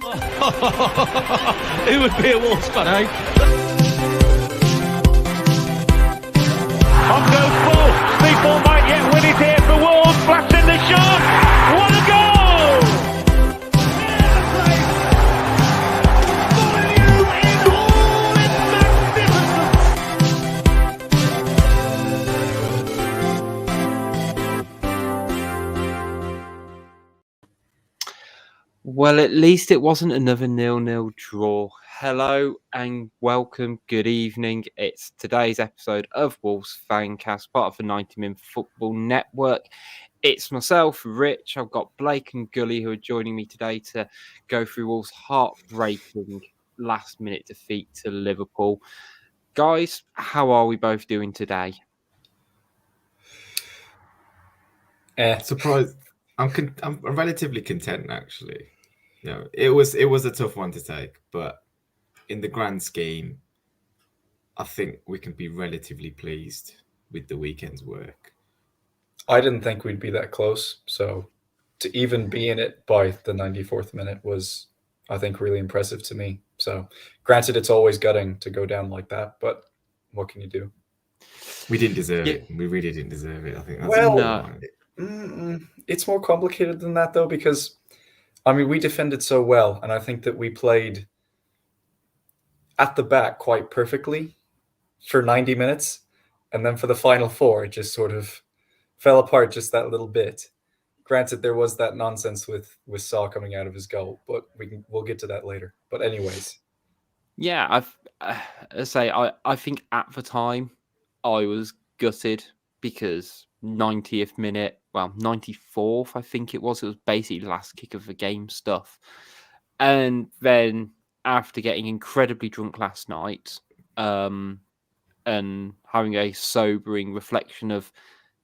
Who would be a Wolves fan, eh? On goes Paul. Speedball might yet win it here for Wolves. Blasting the shot. What a goal! Well, at least it wasn't another 0-0 draw. Hello and welcome. Good evening. It's today's episode of Wolves Fancast, part of the 90-Min Football Network. It's myself, Rich. I've got Blake and Gully who are joining me today to go through Wolves' heartbreaking last-minute defeat to Liverpool. Guys, how are we both doing today? Surprised. I'm relatively content, actually. You know, it was a tough one to take, but in the grand scheme, I think we can be relatively pleased with the weekend's work. I didn't think we'd be that close, so to even be in it by the 94th minute was, I think, really impressive to me. So, granted, it's always gutting to go down like that, but what can you do? We didn't deserve it. We really didn't deserve it. I think that's it's more complicated than that, though, because I mean, we defended so well, and I think that we played at the back quite perfectly for 90 minutes, and then for the final four, it just sort of fell apart just that little bit. Granted, there was that nonsense with Saw coming out of his goal, but we'll get to that later. But anyways, yeah, I think at the time I was gutted because 90th minute, well, 94th, I think it was basically the last kick of the game stuff. And then after getting incredibly drunk last night, and having a sobering reflection of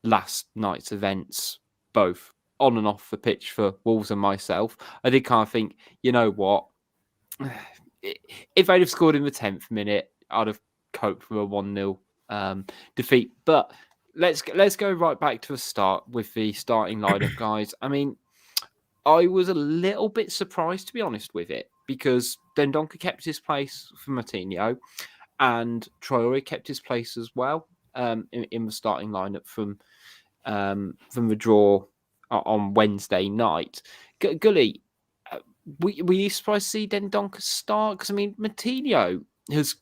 last night's events, both on and off the pitch for Wolves and myself, I did kind of think, you know what? If they'd have scored in the 10th minute, I'd have coped with a 1-0 defeat. But let's go right back to the start with the starting lineup, guys. I mean, I was a little bit surprised, to be honest, with it, because Dendoncker kept his place for Martinho, and Traore kept his place as well in the starting lineup from the draw on Wednesday night. Gully, were you surprised to see Dendoncker start? Because I mean, Martinho has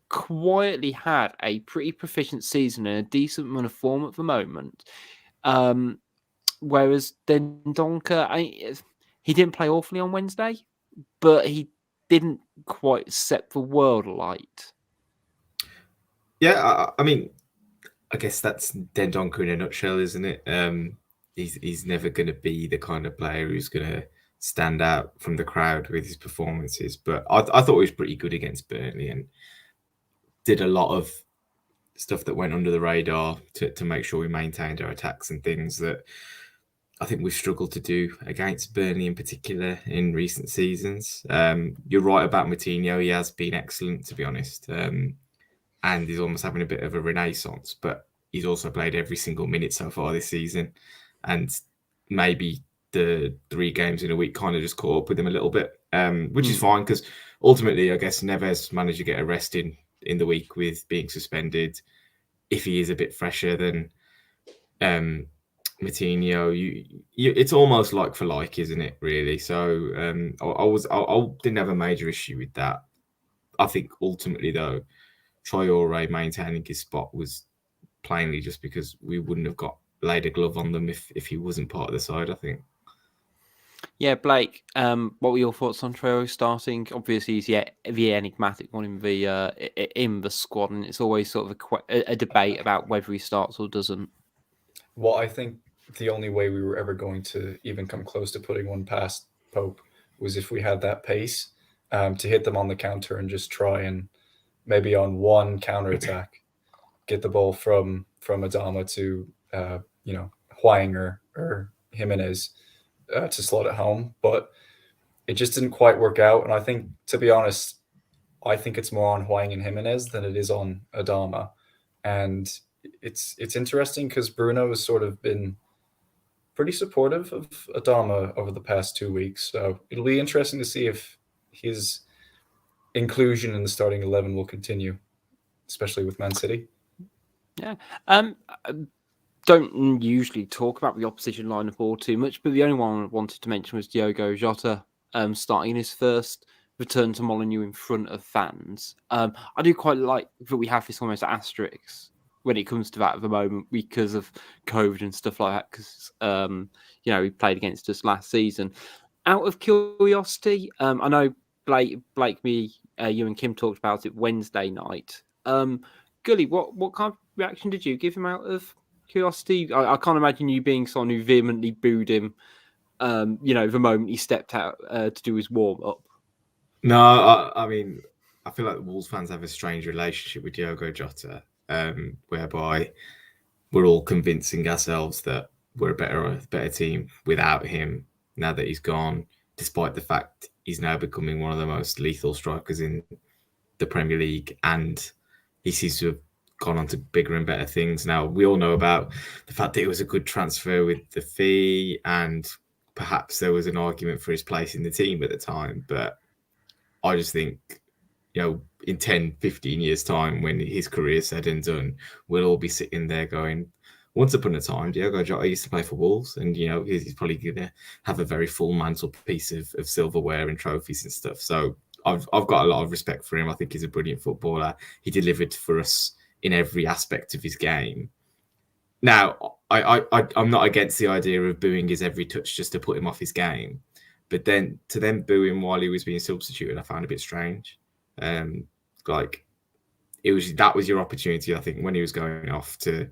quietly had a pretty proficient season and a decent run of form at the moment. Whereas Dendoncker, he didn't play awfully on Wednesday, but he didn't quite set the world alight. Yeah, I mean, I guess that's Dendoncker in a nutshell, isn't it? He's never going to be the kind of player who's going to stand out from the crowd with his performances, but I thought he was pretty good against Burnley and did a lot of stuff that went under the radar to make sure we maintained our attacks and things that I think we've struggled to do against Burnley in particular in recent seasons. You're right about Martinho. He has been excellent, to be honest. And he's almost having a bit of a renaissance, but he's also played every single minute so far this season. And maybe the 3 games in a week kind of just caught up with him a little bit, which is fine because ultimately, I guess Neves managed to get a rest in the week with being suspended. If he is a bit fresher than Martinho, it's almost like for like, isn't it? Really. So I didn't have a major issue with that. I think ultimately though, Traore maintaining his spot was plainly just because we wouldn't have laid a glove on them if he wasn't part of the side, I think. Yeah, Blake, what were your thoughts on Traore starting? Obviously, he's the enigmatic one in the squad, and it's always sort of a debate about whether he starts or doesn't. well, I think the only way we were ever going to even come close to putting one past Pope was if we had that pace to hit them on the counter and just try and maybe on one counter attack get the ball from Adama to Hwang or Jimenez to slot it home, but it just didn't quite work out. And I think, to be honest, I think it's more on Hwang and Jimenez than it is on Adama. And it's interesting because Bruno has sort of been pretty supportive of Adama over the past 2 weeks. So it'll be interesting to see if his inclusion in the starting 11 will continue, especially with Man City. Yeah. I don't usually talk about the opposition lineup all too much, but the only one I wanted to mention was Diogo Jota starting his first return to Molineux in front of fans. I do quite like that we have this almost asterisk when it comes to that at the moment because of COVID and stuff like that, because, he played against us last season. Out of curiosity, I know Blake, you and Kim talked about it Wednesday night. Gully, what kind of reaction did you give him out of curiosity? I can't imagine you being someone who vehemently booed him, the moment he stepped out to do his warm-up. No, I mean, I feel like the Wolves fans have a strange relationship with Diogo Jota, whereby we're all convincing ourselves that we're a better team without him now that he's gone, despite the fact he's now becoming one of the most lethal strikers in the Premier League, and he seems to have gone on to bigger and better things. Now, we all know about the fact that it was a good transfer with the fee, and perhaps there was an argument for his place in the team at the time, but I just think, in 10, 15 years' time, when his career is said and done, we'll all be sitting there going, once upon a time, Diogo Jota used to play for Wolves, and, he's probably going to have a very full mantelpiece of silverware and trophies and stuff. So I've got a lot of respect for him. I think he's a brilliant footballer. He delivered for us in every aspect of his game. Now, I'm not against the idea of booing his every touch just to put him off his game. But then to then boo him while he was being substituted, I found a bit strange. That was your opportunity, I think, when he was going off to,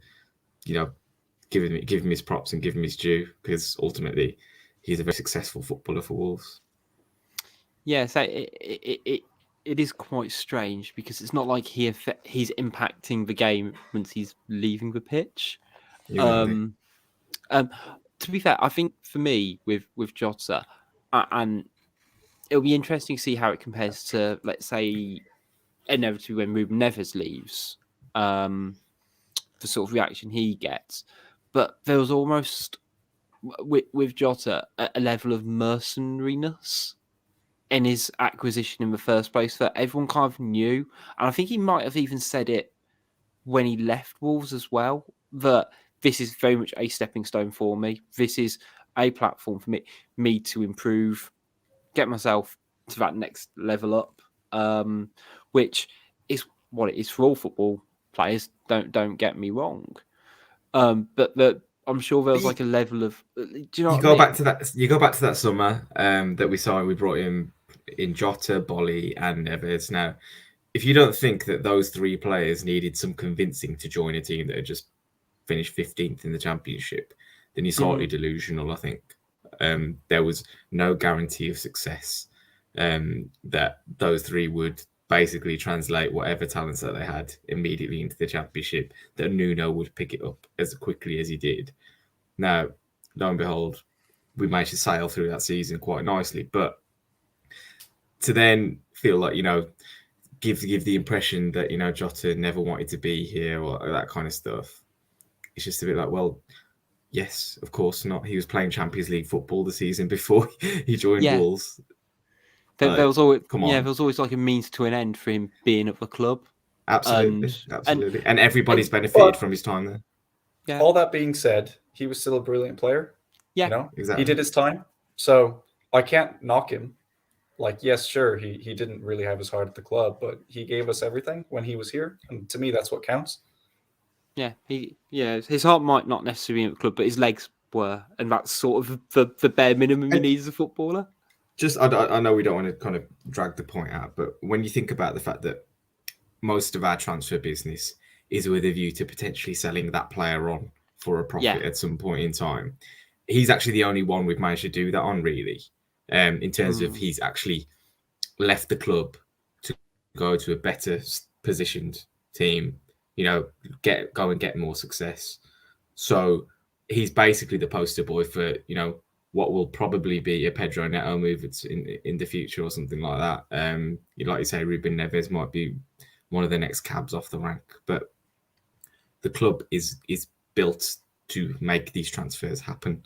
give him his props and give him his due, because ultimately he's a very successful footballer for Wolves. Yeah, so it is quite strange because it's not like he's impacting the game once he's leaving the pitch. Exactly. To be fair, I think for me with Jota, and it'll be interesting to see how it compares to, let's say, inevitably when Ruben Neves leaves, the sort of reaction he gets. But there was almost, with Jota, a level of mercenariness in his acquisition in the first place that everyone kind of knew. And I think he might have even said it when he left Wolves as well, that this is very much a stepping stone for me. This is a platform for me to improve, get myself to that next level up, which is what it is for all football players. Don't get me wrong, but I'm sure there was like a level of. Do you know? You go back to that summer that we saw. We brought in Jota, Bolly, and Neves. Now, if you don't think that those three players needed some convincing to join a team that had just finished 15th in the Championship, then you're slightly delusional, I think. There was no guarantee of success that those three would basically translate whatever talents that they had immediately into the Championship, that Nuno would pick it up as quickly as he did. Now, lo and behold, we managed to sail through that season quite nicely, but to then feel like, give the impression that, Jota never wanted to be here or that kind of stuff, it's just a bit like, well, yes, of course not. He was playing Champions League football the season before he joined Wolves. There was always, come on. There was always like a means to an end for him being at the club. Absolutely. And everybody's benefited from his time there. Yeah. All that being said, he was still a brilliant player. Yeah, exactly. He did his time. So I can't knock him. Like, yes, sure, he didn't really have his heart at the club, but he gave us everything when he was here. And to me, that's what counts. Yeah, his heart might not necessarily be at the club, but his legs were. And that's sort of the bare minimum you need as a footballer. I know we don't want to kind of drag the point out, but when you think about the fact that most of our transfer business is with a view to potentially selling that player on for a profit at some point in time, he's actually the only one we've managed to do that on, really, in terms of he's actually left the club to go to a better positioned team, go and get more success. So he's basically the poster boy for, what will probably be a Pedro Neto move in the future or something like that. Like you say, Ruben Neves might be one of the next cabs off the rank, but the club is built to make these transfers happen.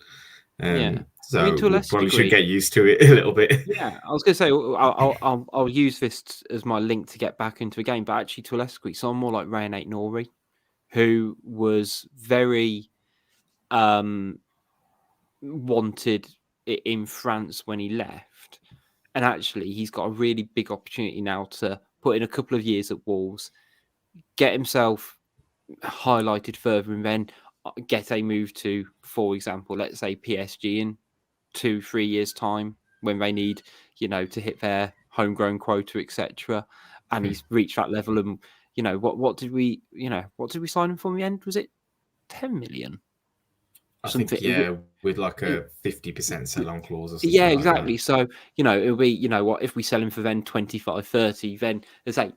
So I mean, to a we lesser probably degree, should get used to it a little bit. Yeah, I was going to say I'll use this as my link to get back into a game, but actually to a lesser degree, someone more like Ryan Nori, who was very wanted in France when he left, and actually he's got a really big opportunity now to put in a couple of years at Wolves, get himself highlighted further, and then get a move to, for example, let's say PSG in 2-3 years' time when they need, to hit their homegrown quota, etc. And he's reached that level. And what did we sign him for in the end? Was it 10 million? I think with like a 50% sell-on clause or something. Yeah, like exactly. that. So it'll be if we sell him for then 25-30, then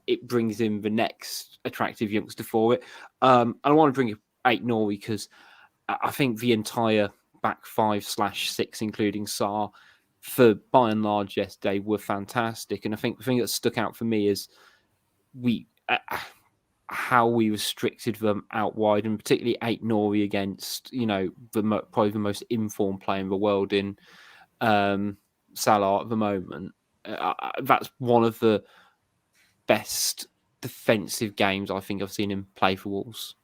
it brings in the next attractive youngster for it. I want to bring up Nori because I think the entire back 5/6, including Sarr, for by and large yesterday were fantastic. And I think the thing that stuck out for me is how we restricted them out wide, and particularly Nori against probably the most informed player in the world in Salah at the moment. That's one of the best defensive games I think I've seen him play for Wolves.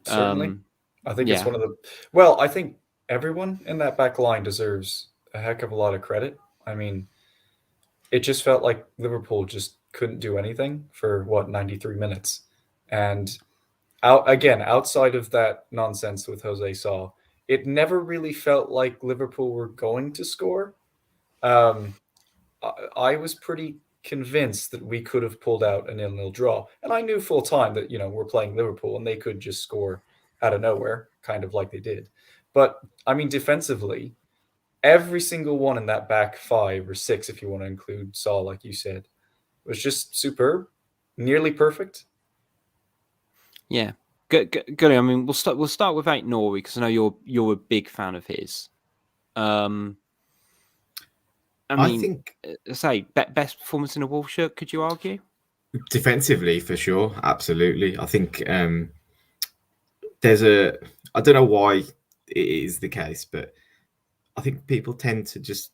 Certainly. I think it's one of the... Well, I think everyone in that back line deserves a heck of a lot of credit. I mean, it just felt like Liverpool just couldn't do anything for, 93 minutes. And outside of that nonsense with Jose Sa, it never really felt like Liverpool were going to score. I was pretty convinced that we could have pulled out a 0-0 draw. And I knew full time that, we're playing Liverpool and they could just score out of nowhere, kind of like they did. But, I mean, defensively, every single one in that back 5 or 6, if you want to include Saul, like you said, was just superb, nearly perfect. Yeah. Good. I mean, we'll start with Nori because I know you're a big fan of his. I think, best performance in a Wolves shirt, could you argue? Defensively, for sure. Absolutely. I think I don't know why it is the case, but I think people tend to just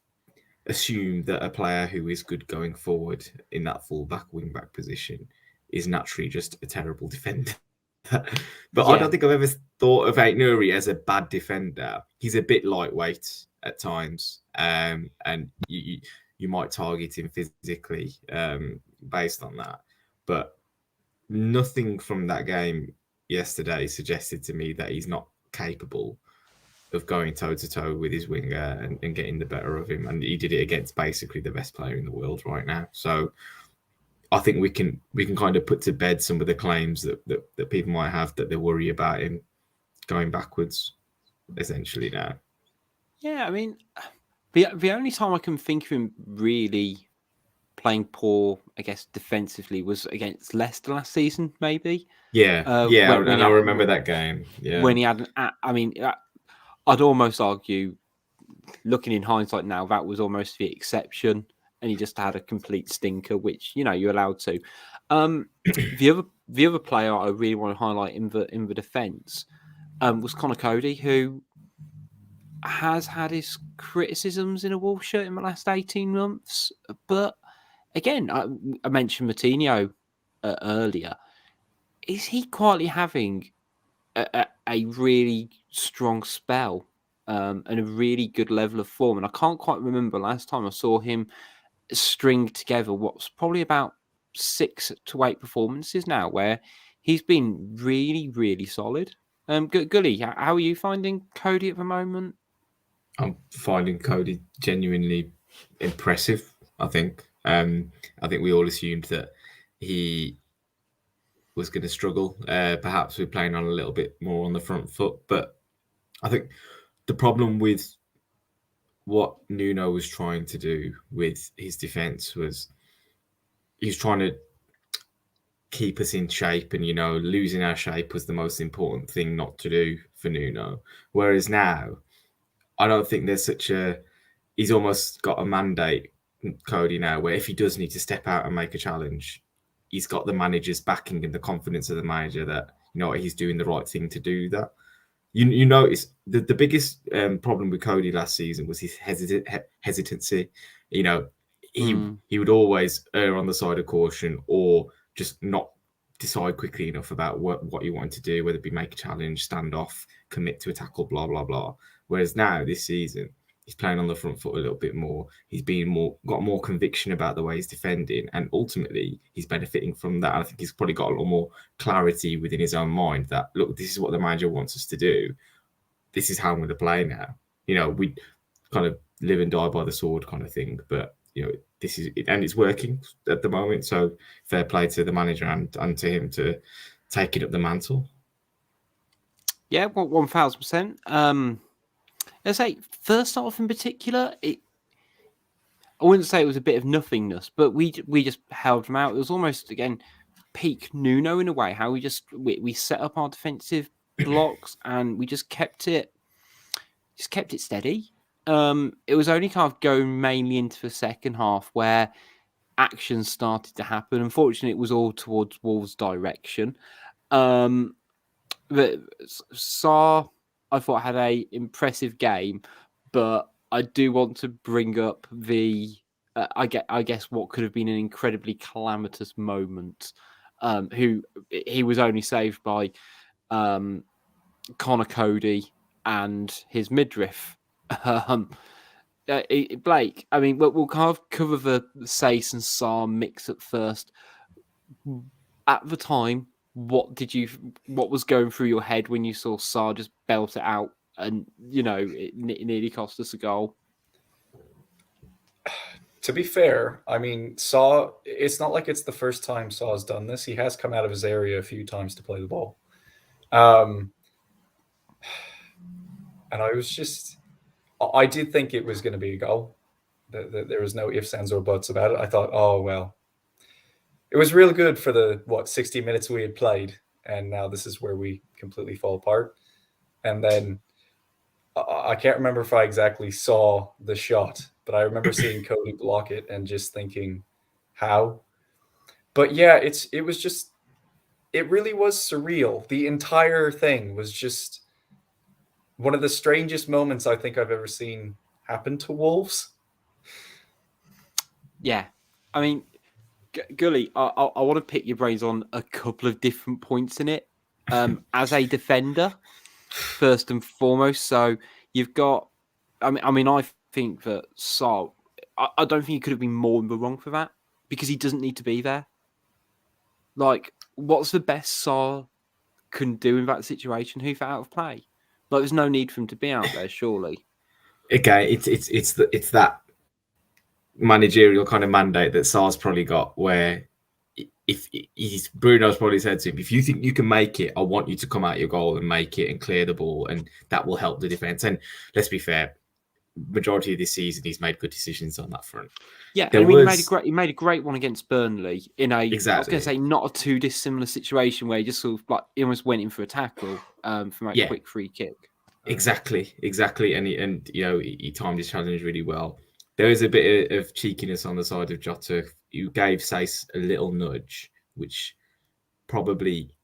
assume that a player who is good going forward in that full-back, wing-back position is naturally just a terrible defender. But I don't think I've ever thought of Nuri as a bad defender. He's a bit lightweight at times, and you might target him physically based on that. But nothing from that game yesterday suggested to me that he's not capable of going toe-to-toe with his winger and getting the better of him. And he did it against basically the best player in the world right now. So I think we can kind of put to bed some of the claims that people might have that they worry about him going backwards, essentially now. Yeah, I mean, the only time I can think of him really playing poor, I guess, defensively was against Leicester last season, maybe. Yeah, I remember that game. Yeah, when he had I'd almost argue, looking in hindsight now, that was almost the exception, and he just had a complete stinker, which you're allowed to. The other player I really want to highlight in the defence was Conor Cody, who has had his criticisms in a Wolves shirt in the last 18 months. But again, I mentioned Moutinho earlier. Is he quietly having a really strong spell and a really good level of form? And I can't quite remember last time I saw him string together what's probably about 6 to 8 performances now where he's been really, really solid. Gully, how are you finding Coady at the moment? I'm finding Coady genuinely impressive, I think. I think we all assumed that he was going to struggle, perhaps with playing on a little bit more on the front foot. But I think the problem with what Nuno was trying to do with his defence was he was trying to keep us in shape, and losing our shape was the most important thing not to do for Nuno. Whereas now, I don't think there's he's almost got a mandate, Coady, now, where if he does need to step out and make a challenge, he's got the manager's backing and the confidence of the manager that he's doing the right thing to do that. You notice the biggest problem with Coady last season was his hesitancy. You know, he would always err on the side of caution or just not decide quickly enough about what he wanted to do, whether it be make a challenge, stand off, commit to a tackle, blah blah blah. Whereas now this season, he's playing on the front foot a little bit more. He's got more conviction about the way he's defending, and ultimately he's benefiting from that. And I think he's probably got a lot more clarity within his own mind that, look, this is what the manager wants us to do. This is how I'm going to play now. You know, we kind of live and die by the sword kind of thing. But, you know, this is it, and it's working at the moment. So fair play to the manager and to him to taking up the mantle. Yeah, 1,000%. I say first half in particular, I wouldn't say it was a bit of nothingness, but we just held them out. It was almost again peak Nuno in a way. How we set up our defensive blocks and we just kept it steady. It was only kind of going mainly into the second half where action started to happen. Unfortunately, it was all towards Wolves' direction. But Sarr, I thought, had a impressive game, but I do want to bring up the I guess what could have been an incredibly calamitous moment. He was only saved by Conor Cody and his midriff. Blake, I mean, we'll kind of cover the Sace and Sarr mix at first. At the time, what was going through your head when you saw Sarr just belt it out and, you know, it nearly cost us a goal? To be fair, I mean, Sarr, it's not like it's the first time Sarr's done this. He has come out of his area a few times to play the ball. And I did think it was going to be a goal. There was no ifs, ands, or buts about it. I thought, oh, well, it was real good for the 60 minutes we had played, and now this is where we completely fall apart. And then I can't remember if I exactly saw the shot, but I remember seeing Coady block it and just thinking, how? But yeah, it really was surreal. The entire thing was just one of the strangest moments I think I've ever seen happen to Wolves. Yeah, I mean, Gully, I want to pick your brains on a couple of different points in it. As a defender, first and foremost, so you've got. I think that Sarr. I don't think he could have been more in the wrong for that because he doesn't need to be there. Like, what's the best Sarr can do in that situation? Who's out of play? Like, there's no need for him to be out there, surely. Okay, it's that managerial kind of mandate that Sarr's probably got, where if Bruno's probably said to him, if you think you can make it, I want you to come out your goal and make it and clear the ball, and that will help the defense. And let's be fair, majority of this season he's made good decisions on that front. Yeah, he made a great one against Burnley in a exactly. I was going to say not a too dissimilar situation where he just sort of like he almost went in for a tackle from a quick free kick. Exactly, and you know he timed his challenge really well. There was a bit of cheekiness on the side of Jota. You gave Sace a little nudge, which probably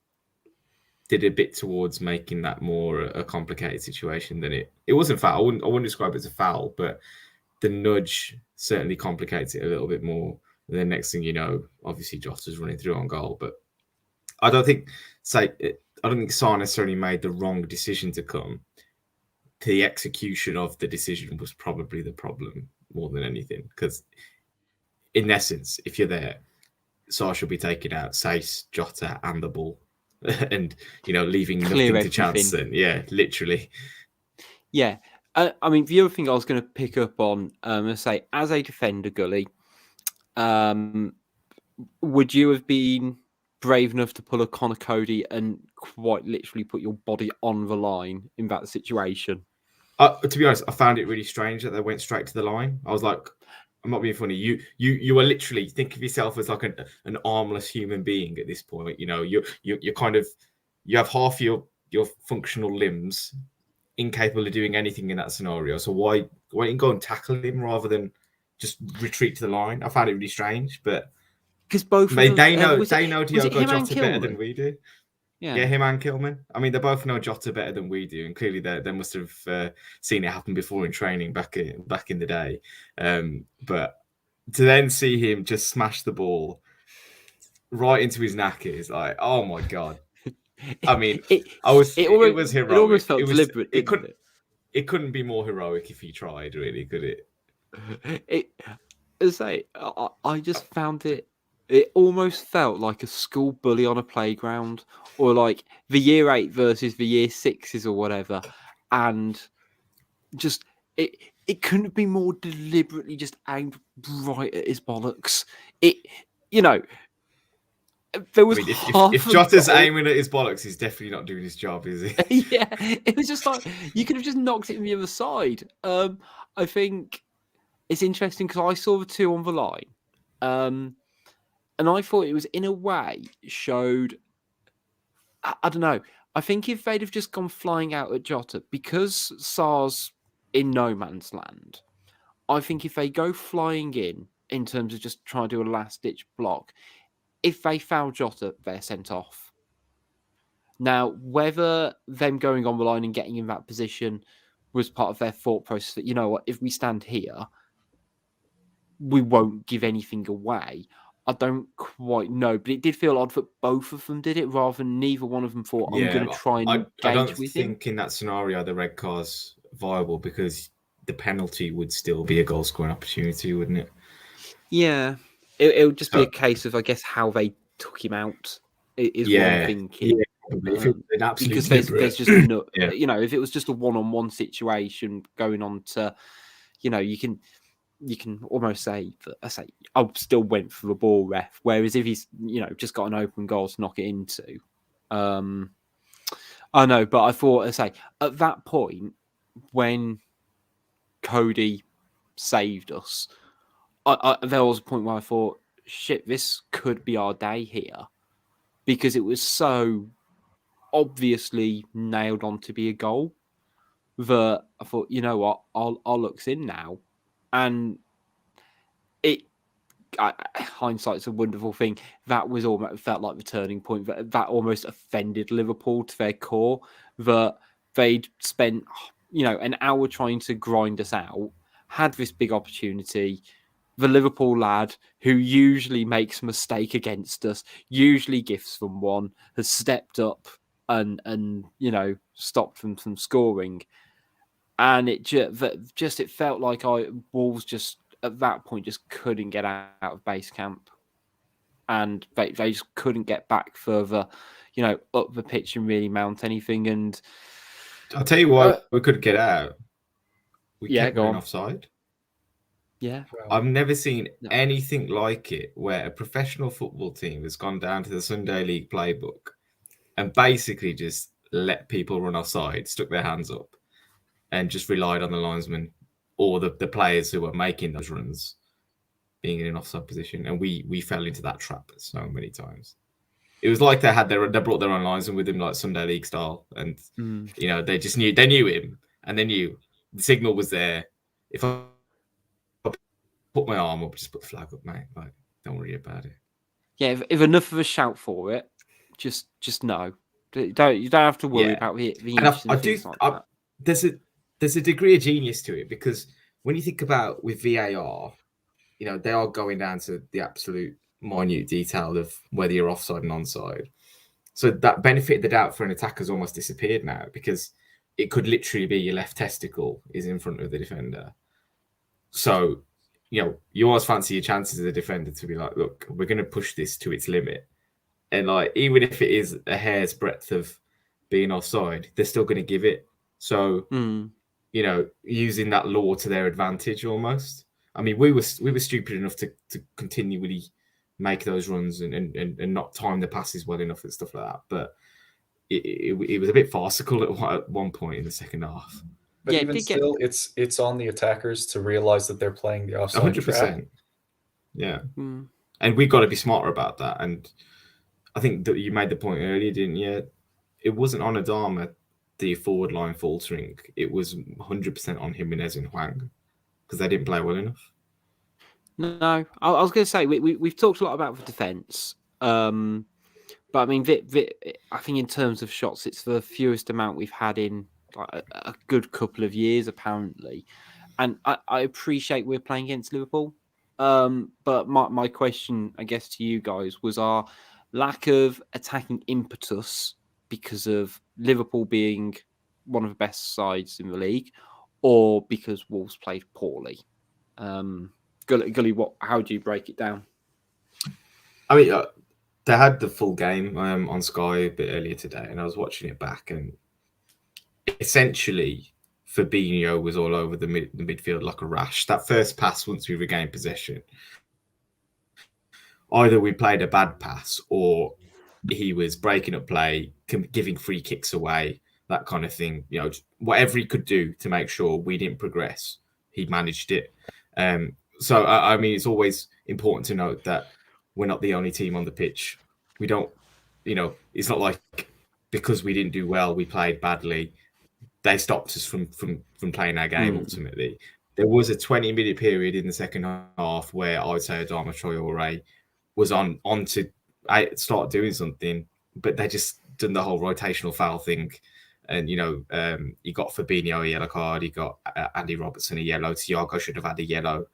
did a bit towards making that more a complicated situation than it wasn't foul. I wouldn't describe it as a foul, but the nudge certainly complicates it a little bit more. And then next thing you know, obviously Jota's running through on goal. But I don't think Sarr necessarily made the wrong decision to come. The execution of the decision was probably the problem more than anything. Because in essence, if you're there, Sarr should be taking out Sace, Jota, and the ball. And, you know, leaving nothing to chance. And yeah, literally. Yeah. I mean, the other thing I was going to pick up on, let's say, as a defender, Gully, would you have been brave enough to pull a Conor Cody and quite literally put your body on the line in that situation? To be honest, I found it really strange that they went straight to the line. I was like, I'm not being funny. You are literally, think of yourself as like an armless human being at this point. You know, you're kind of, you have half your functional limbs incapable of doing anything in that scenario. So why don't you go and tackle him rather than just retreat to the line? I found it really strange, but because both they know Diogo Jota better than we do. Yeah. Yeah, him and Kilman. I mean, they both know Jota better than we do, and clearly they must have seen it happen before in training back in the day. But to then see him just smash the ball right into his knacker is like, oh my god. I mean, it it was it almost heroic. felt deliberate, It didn't it? it couldn't be more heroic if he tried, really, could it? It, as I say, I just found it. It almost felt like a school bully on a playground, or like the year 8 versus the year 6s or whatever, and just it couldn't be more deliberately just aimed right at his bollocks. It, you know, there I was mean, half if a Jota's goal. aiming at his bollocks, he's definitely not doing his job, is he? Yeah, it was just like you could have just knocked it from the other side. I think it's interesting because I saw the 2 on the line, and I thought it was in a way showed. I don't know. I think if they'd have just gone flying out at Jota because Sar's in no man's land, I think if they go flying in terms of just trying to do a last ditch block, if they foul Jota, they're sent off. Now, whether them going on the line and getting in that position was part of their thought process that, you know what, if we stand here, we won't give anything away. I don't quite know, but it did feel odd that both of them did it rather than neither one of them thought, I'm going to But try and I engage don't with him. think in that scenario the red card's viable because the penalty would still be a goal scoring opportunity, wouldn't it? Yeah. It would just be a So- case of, I guess, how they took him out is what I'm Yeah, thinking. probably. If it was an absolute Because there's deliberate- just no, Yeah. you know, if it was just a one-on-one situation going on to, you know, you can almost say that I still went for the ball, ref. Whereas if he's, you know, just got an open goal to knock it into, I know, but I thought, at that point when Coady saved us, there was a point where I thought, shit, this could be our day here, because it was so obviously nailed on to be a goal that I thought, you know what, I'll look in now, and hindsight's a wonderful thing. That was almost felt like the turning point. That almost offended Liverpool to their core. That they'd spent, you know, an hour trying to grind us out, had this big opportunity. The Liverpool lad, who usually makes a mistake against us, usually gifts them one, has stepped up and you know, stopped them from scoring. And it just felt like Wolves just at that point just couldn't get out of base camp, and they just couldn't get back further, you know, up the pitch and really mount anything. And I'll tell you why we couldn't get out. We Yeah, kept go running on. offside. yeah, I've never seen No. anything like it where a professional football team has gone down to the Sunday League playbook and basically just let people run offside, stuck their hands up, and just relied on the linesman or the players who were making those runs being in an offside position. And we fell into that trap so many times. It was like they brought their own linesman with them, like Sunday League style, and you know they knew him, and they knew the signal was there. If I put my arm up, just put the flag up, mate. Like, don't worry about it. yeah. If enough of us shout for it, just no. You don't have to worry Yeah. about the And inches I and do. things like that. There's a degree of genius to it because when you think about with VAR, you know they are going down to the absolute minute detail of whether you're offside and onside. So that benefit of the doubt for an attacker's almost disappeared now because it could literally be your left testicle is in front of the defender. So, you know, you always fancy your chances as a defender to be like, look, we're going to push this to its limit. And like, even if it is a hair's breadth of being offside, they're still going to give it. So, you know, using that law to their advantage almost. I mean, we were stupid enough to continually make those runs and not time the passes well enough and stuff like that. But it was a bit farcical at one point in the second half. But Yeah, it even did get- still, it's on the attackers to realize that they're playing the offside trap. 100%. Yeah. And we've got to be smarter about that. And I think that you made the point earlier, didn't you? It wasn't on Adama, the forward line faltering. It was 100% on Jimenez and Hwang because they didn't play well enough. No, I was going to say we've talked a lot about the defence, but But I mean, I think in terms of shots, it's the fewest amount we've had in like a good couple of years, apparently. And I appreciate we're playing against Liverpool. But my question, I guess, to you guys was our lack of attacking impetus because of Liverpool being one of the best sides in the league, or because Wolves played poorly. Gully, how do you break it down? I mean, they had the full game on Sky a bit earlier today, and I was watching it back, and essentially Fabinho was all over the midfield like a rash. That first pass, once we regained possession, either we played a bad pass or he was breaking up play, giving free kicks away, that kind of thing. You know, whatever he could do to make sure we didn't progress, he managed it. So, I mean, it's always important to note that we're not the only team on the pitch. We don't, it's not like because we didn't do well, we played badly. They stopped us from playing our game ultimately. There was a 20-minute period in the second half where I would say Adama Traore was on to start doing something, but they just done the whole rotational foul thing. And, you got Fabinho a yellow card, you got Andy Robertson a yellow, Thiago should have had a yellow.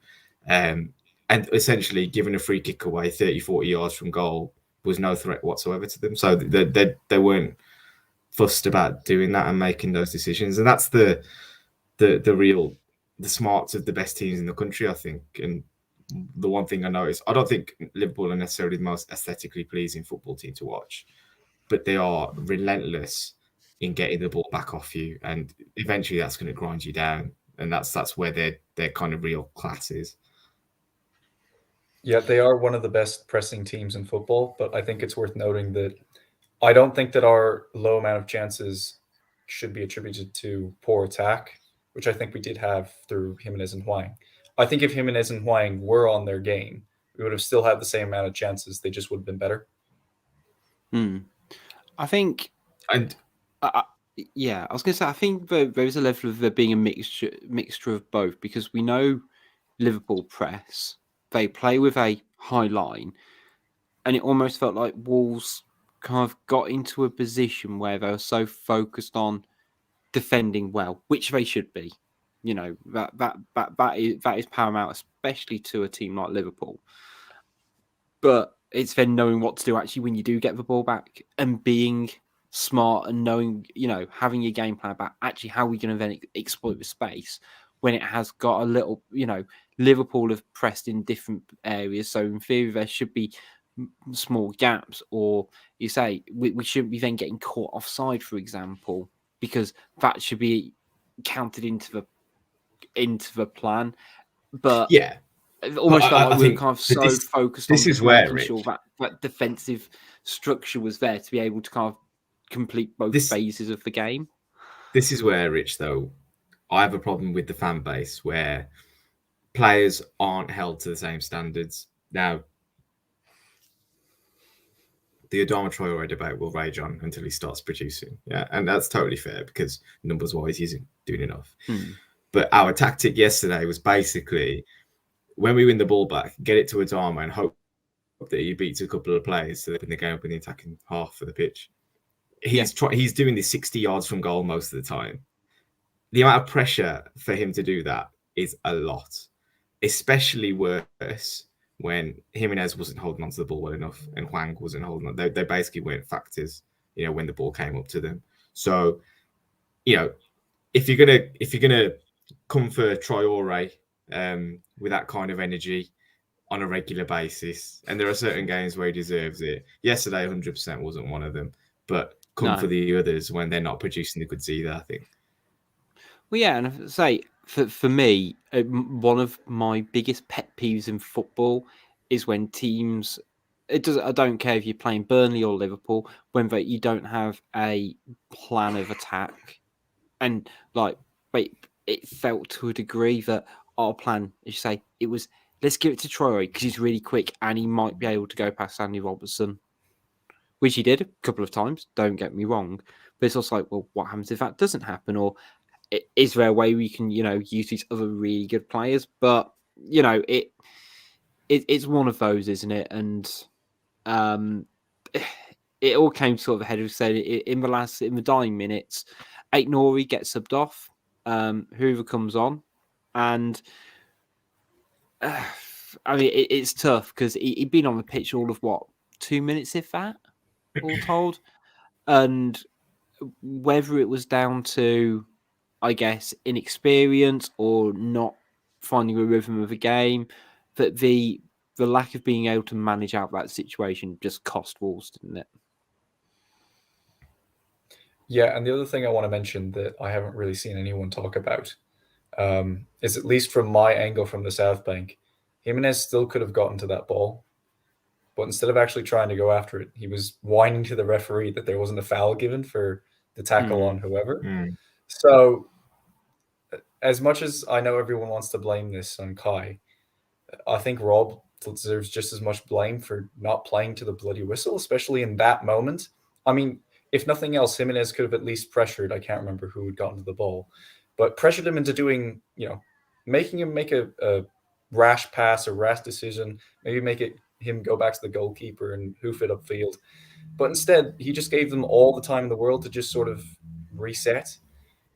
And essentially giving a free kick away 30, 40 yards from goal was no threat whatsoever to them. So they weren't fussed about doing that and making those decisions. And that's the smarts of the best teams in the country, I think. And the one thing I noticed, I don't think Liverpool are necessarily the most aesthetically pleasing football team to watch, but they are relentless in getting the ball back off you. And eventually that's going to grind you down. And that's where their kind of real class is. Yeah, they are one of the best pressing teams in football, but I think it's worth noting that I don't think that our low amount of chances should be attributed to poor attack, which I think we did have through Jimenez and Hwang. I think if Jimenez and Hwang were on their game, we would have still had the same amount of chances. They just would have been better. I think, and I was going to say, I think there is a level of there being a mixture of both, because we know Liverpool press, they play with a high line, and it almost felt like Wolves kind of got into a position where they were so focused on defending well, which they should be. You know, that is paramount, especially to a team like Liverpool. But it's then knowing what to do actually when you do get the ball back, and being smart and knowing, having your game plan about actually how we're going to then exploit the space when it has got a little, Liverpool have pressed in different areas. So in theory, there should be small gaps, or you say we shouldn't be then getting caught offside, for example, because that should be counted into the plan. But yeah, it almost felt like we were kind of so focused on making sure that defensive structure was there to be able to kind of complete both phases of the game. This is where, Rich, though, I have a problem with the fan base where players aren't held to the same standards. Now, the Adama Traore debate will rage on until he starts producing. Yeah, and that's totally fair because numbers-wise, he isn't doing enough. But our tactic yesterday was basically, when we win the ball back, get it to Adama and hope that he beats a couple of players so they win the game up in the attacking half of the pitch. He's doing this 60 yards from goal most of the time. The amount of pressure for him to do that is a lot, especially worse when Jimenez wasn't holding onto the ball well enough and Hwang wasn't holding on. They basically weren't factors, when the ball came up to them. So, if you're gonna come for Traore with that kind of energy on a regular basis, and there are certain games where he deserves it. Yesterday, 100% wasn't one of them, but come for the others when they're not producing the goods either, I think. Well, yeah, and I say for me, one of my biggest pet peeves in football is when teams. I don't care if you're playing Burnley or Liverpool, when you don't have a plan of attack, and it felt to a degree that our plan, as you say, it was let's give it to Traore because he's really quick and he might be able to go past Andy Robertson, which he did a couple of times. Don't get me wrong, but it's also like, well, what happens if that doesn't happen? Or is there a way we can, use these other really good players? But it's one of those, isn't it? And it all came sort of a head of saying in the dying minutes, Aït-Nouri gets subbed off, whoever comes on, and I mean it's tough because he'd been on the pitch all of 2 minutes, if that, all told, and whether it was down to, I guess, inexperience or not finding a rhythm of the game, that the lack of being able to manage out that situation just cost Wolves, didn't it? Yeah, and the other thing I want to mention that I haven't really seen anyone talk about is, at least from my angle from the South Bank, Jimenez still could have gotten to that ball, but instead of actually trying to go after it, he was whining to the referee that there wasn't a foul given for the tackle on whoever. So, as much as I know everyone wants to blame this on Kai, I think Rob deserves just as much blame for not playing to the bloody whistle, especially in that moment. I mean, if nothing else, Jimenez could have at least pressured, I can't remember who had gotten to the ball, but pressured him into doing, making him make a rash pass, a rash decision, maybe make him go back to the goalkeeper and hoof it upfield. But instead, he just gave them all the time in the world to just sort of reset.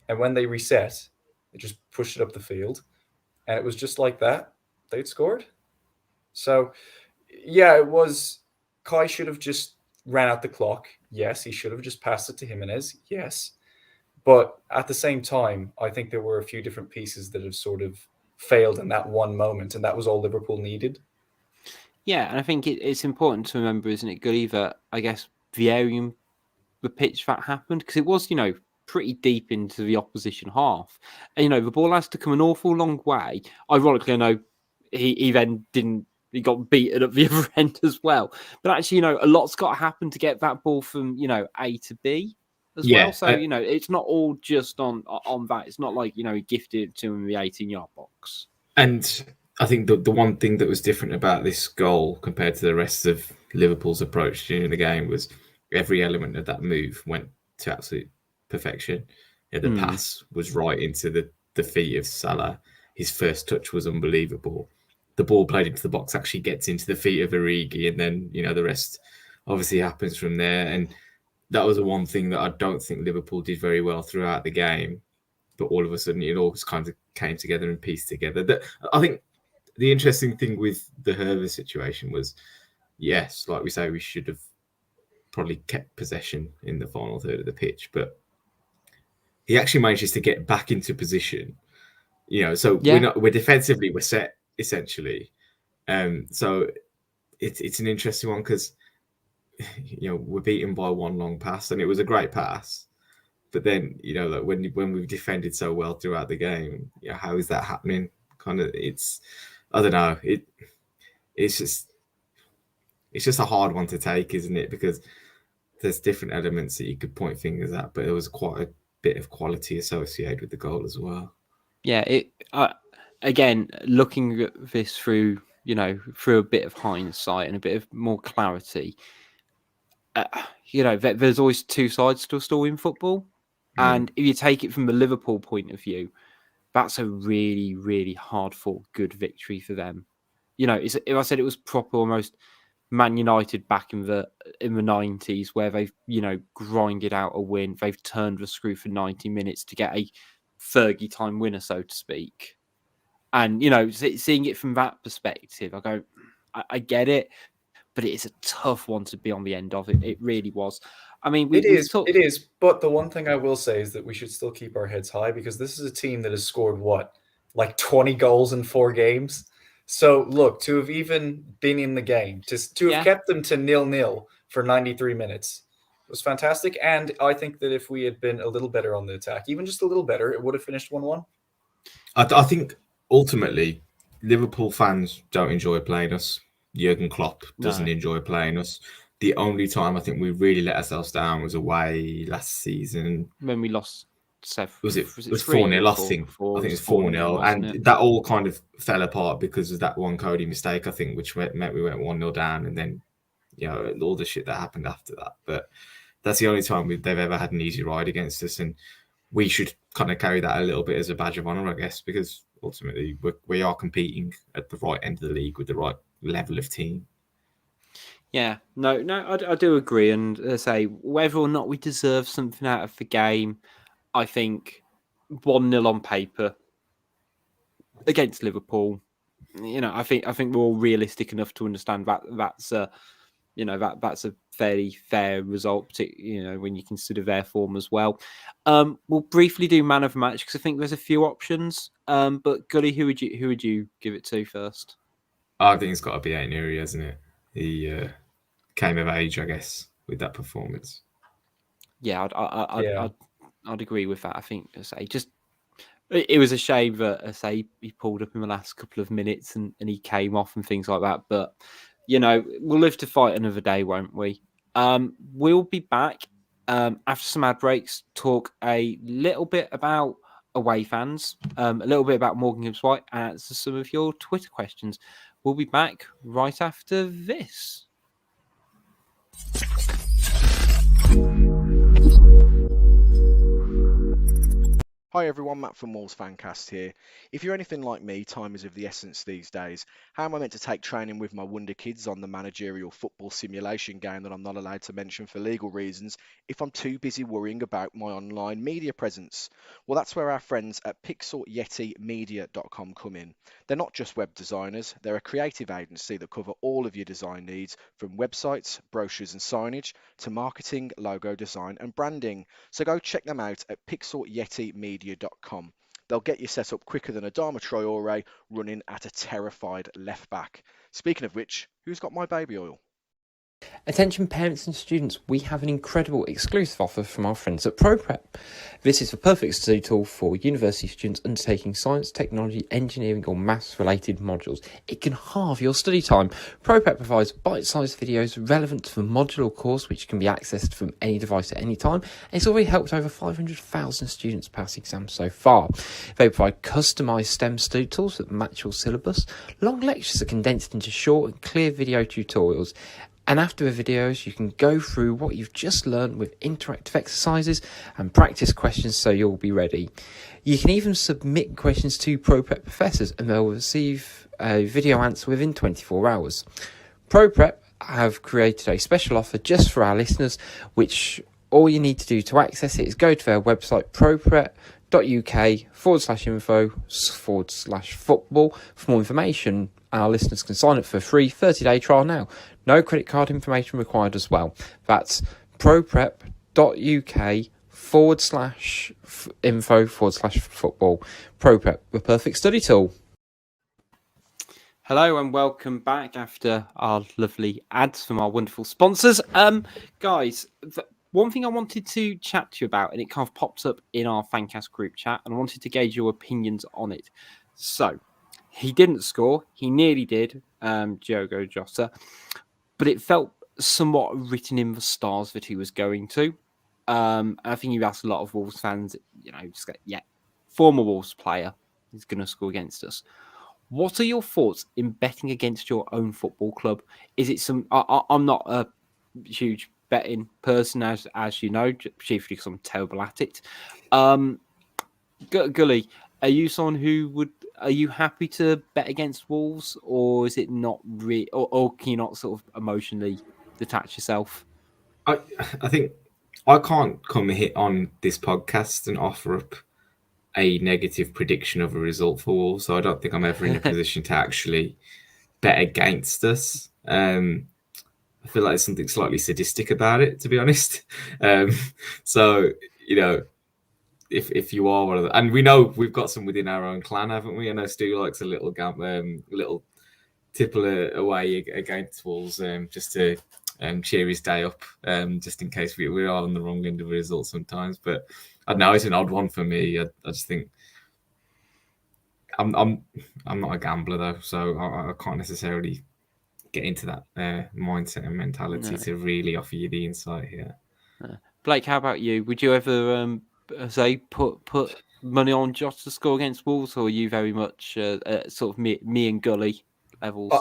And when they reset, they just pushed it up the field. And it was just like that. They'd scored. So, yeah, it was. Kai should have just ran out the clock. Yes, he should have just passed it to Jimenez. Yes. But at the same time, I think there were a few different pieces that have sort of failed in that one moment, and that was all Liverpool needed. Yeah, and I think it's important to remember, isn't it, Goody, that I guess the area in the pitch that happened, because it was, pretty deep into the opposition half. And, the ball has to come an awful long way. Ironically, I know he then didn't, he got beaten at the other end as well. But actually, a lot's got to happen to get that ball from, A to B as well. So, it's not all just on that. It's not like, he gifted it to him in the 18-yard box. And I think the one thing that was different about this goal compared to the rest of Liverpool's approach during the game was every element of that move went to absolute perfection. The pass was right into the feet of Salah. His first touch was unbelievable. The ball played into the box actually gets into the feet of Origi, and then the rest obviously happens from there. And that was the one thing that I don't think Liverpool did very well throughout the game. But all of a sudden, it all just kind of came together and pieced together. I think the interesting thing with the Hervé situation was, yes, like we say, we should have probably kept possession in the final third of the pitch, but he actually manages to get back into position. So we're defensively, we're set essentially. So it's an interesting one because we're beaten by one long pass, and it was a great pass. But then like when we've defended so well throughout the game, how is that happening? Kind of, I don't know. It's just a hard one to take, isn't it? Because there's different elements that you could point fingers at, but there was quite a bit of quality associated with the goal as well. Yeah, again, looking at this through a bit of hindsight and a bit of more clarity, there's always two sides to a story in football. And if you take it from the Liverpool point of view, that's a really, really hard-fought good victory for them. If I said it was proper, almost Man United back in the 90s, where they've grinded out a win, they've turned the screw for 90 minutes to get a Fergie time winner, so to speak. And seeing it from that perspective, I go, I get it, but it is a tough one to be on the end of. It really was. I mean, it is. But the one thing I will say is that we should still keep our heads high, because this is a team that has scored 20 goals in 4 games. So look, to have even been in the game, to have kept them to 0-0 for 93 minutes was fantastic. And I think that if we had been a little better on the attack, even just a little better, it would have finished 1-1. I think ultimately Liverpool fans don't enjoy playing us. Jurgen Klopp doesn't enjoy playing us. The only time I think we really let ourselves down was away last season when we lost. Was it 4-0? I think it was 4-0, and that all kind of fell apart because of that one Coady mistake, I think, which meant we went 1-0 down, and then all the shit that happened after that. But that's the only time they've ever had an easy ride against us, and we should kind of carry that a little bit as a badge of honour, I guess, because ultimately we are competing at the right end of the league with the right level of team. Yeah, no, I do agree. And say whether or not we deserve something out of the game, I think 1-0 on paper against Liverpool. I think we're all realistic enough to understand that that's that's a fairly fair result. When you consider their form as well. We'll briefly do man of the match because I think there's a few options. But Gully, who would you give it to first? I think it's got to be Aït-Nouri, hasn't it? He came of age, I guess, with that performance. Yeah, I'd agree with that. I think it was a shame that he pulled up in the last couple of minutes and he came off and things like that. But we'll live to fight another day, won't we? We'll be back after some ad breaks. Talk a little bit about away fans, a little bit about Morgan Gibbs White, and answer some of your Twitter questions. We'll be back right after this. Hi everyone, Matt from Wolves Fancast here. If you're anything like me, time is of the essence these days. How am I meant to take training with my wonder kids on the managerial football simulation game that I'm not allowed to mention for legal reasons if I'm too busy worrying about my online media presence? Well, that's where our friends at pixelyetimedia.com come in. They're not just web designers, they're a creative agency that cover all of your design needs, from websites, brochures and signage to marketing, logo design and branding. So go check them out at pixelyetimedia.com. They'll get you set up quicker than Adama Traore running at a terrified left back. Speaking of which, who's got my baby oil? Attention parents and students, we have an incredible exclusive offer from our friends at ProPrep. This is the perfect study tool for university students undertaking science, technology, engineering or maths related modules. It can halve your study time. ProPrep provides bite-sized videos relevant to the modular course which can be accessed from any device at any time. And it's already helped over 500,000 students pass exams so far. They provide customised STEM study tools that match your syllabus. Long lectures are condensed into short and clear video tutorials. And after the videos, you can go through what you've just learned with interactive exercises and practice questions so you'll be ready. You can even submit questions to ProPrep professors and they'll receive a video answer within 24 hours. ProPrep have created a special offer just for our listeners, which all you need to do to access it is go to their website, proprep.uk/info/football. For more information, our listeners can sign up for a free 30-day trial now. No credit card information required as well. That's proprep.uk/info/football. ProPrep, the perfect study tool. Hello and welcome back after our lovely ads from our wonderful sponsors. Guys, one thing I wanted to chat to you about, and it kind of pops up in our Fancast group chat, and I wanted to gauge your opinions on it. So, he didn't score. He nearly did, Diogo Jota. But it felt somewhat written in the stars that he was going to. I think you asked a lot of Wolves fans, just go, yeah, former Wolves player is going to score against us. What are your thoughts in betting against your own football club? Is it I'm not a huge betting person, as you know, chiefly because I'm terrible at it. Gully, are you someone are you happy to bet against Wolves, or is it not really, or can you not sort of emotionally detach yourself? I think I can't come hit on this podcast and offer up a negative prediction of a result for Wolves, so I don't think I'm ever in a position to actually bet against us. I feel like there's something slightly sadistic about it, to be honest. So, if you are one of the, and we know we've got some within our own clan, haven't we? I know Stu likes a little tipple away against Wolves, just to cheer his day up, just in case we are on the wrong end of a result sometimes. But I don't know, it's an odd one for me. I just think I'm not a gambler though, so I can't necessarily get into that mindset and mentality to really offer you the insight here. Blake, how about you? Would you ever put money on Jota to score against Wolves, or are you very much sort of me and Gully levels?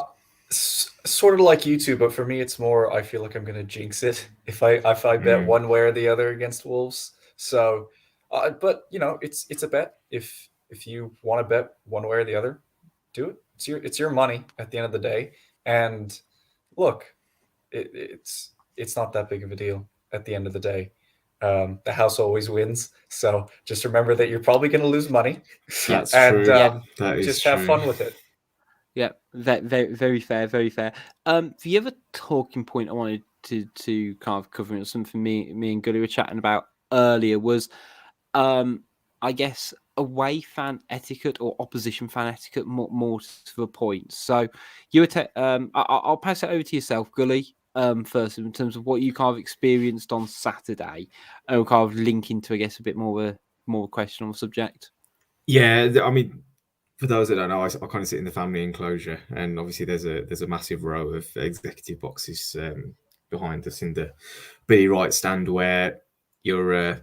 Sort of like you two, but for me, it's more. I feel like I'm going to jinx it if I bet one way or the other against Wolves. So, but it's a bet. If you want to bet one way or the other, do it. It's your money at the end of the day. And look, it's not that big of a deal at the end of the day. The house always wins, so just remember that you're probably going to lose money, That's and true. Yeah. That is just true. have fun with it. Yeah, very, very fair, very fair. The other talking point I wanted to kind of cover, and something me and Gully were chatting about earlier, was I guess away fan etiquette or opposition fan etiquette, more to the point. So you were I'll pass it over to yourself, Gully, first in terms of what you kind of experienced on Saturday, and we'll kind of link into, I guess, a bit more of a question on the subject. Yeah, I mean, for those that don't know, I kind of sit in the family enclosure, and obviously there's a massive row of executive boxes behind us in the Billy Wright stand, where your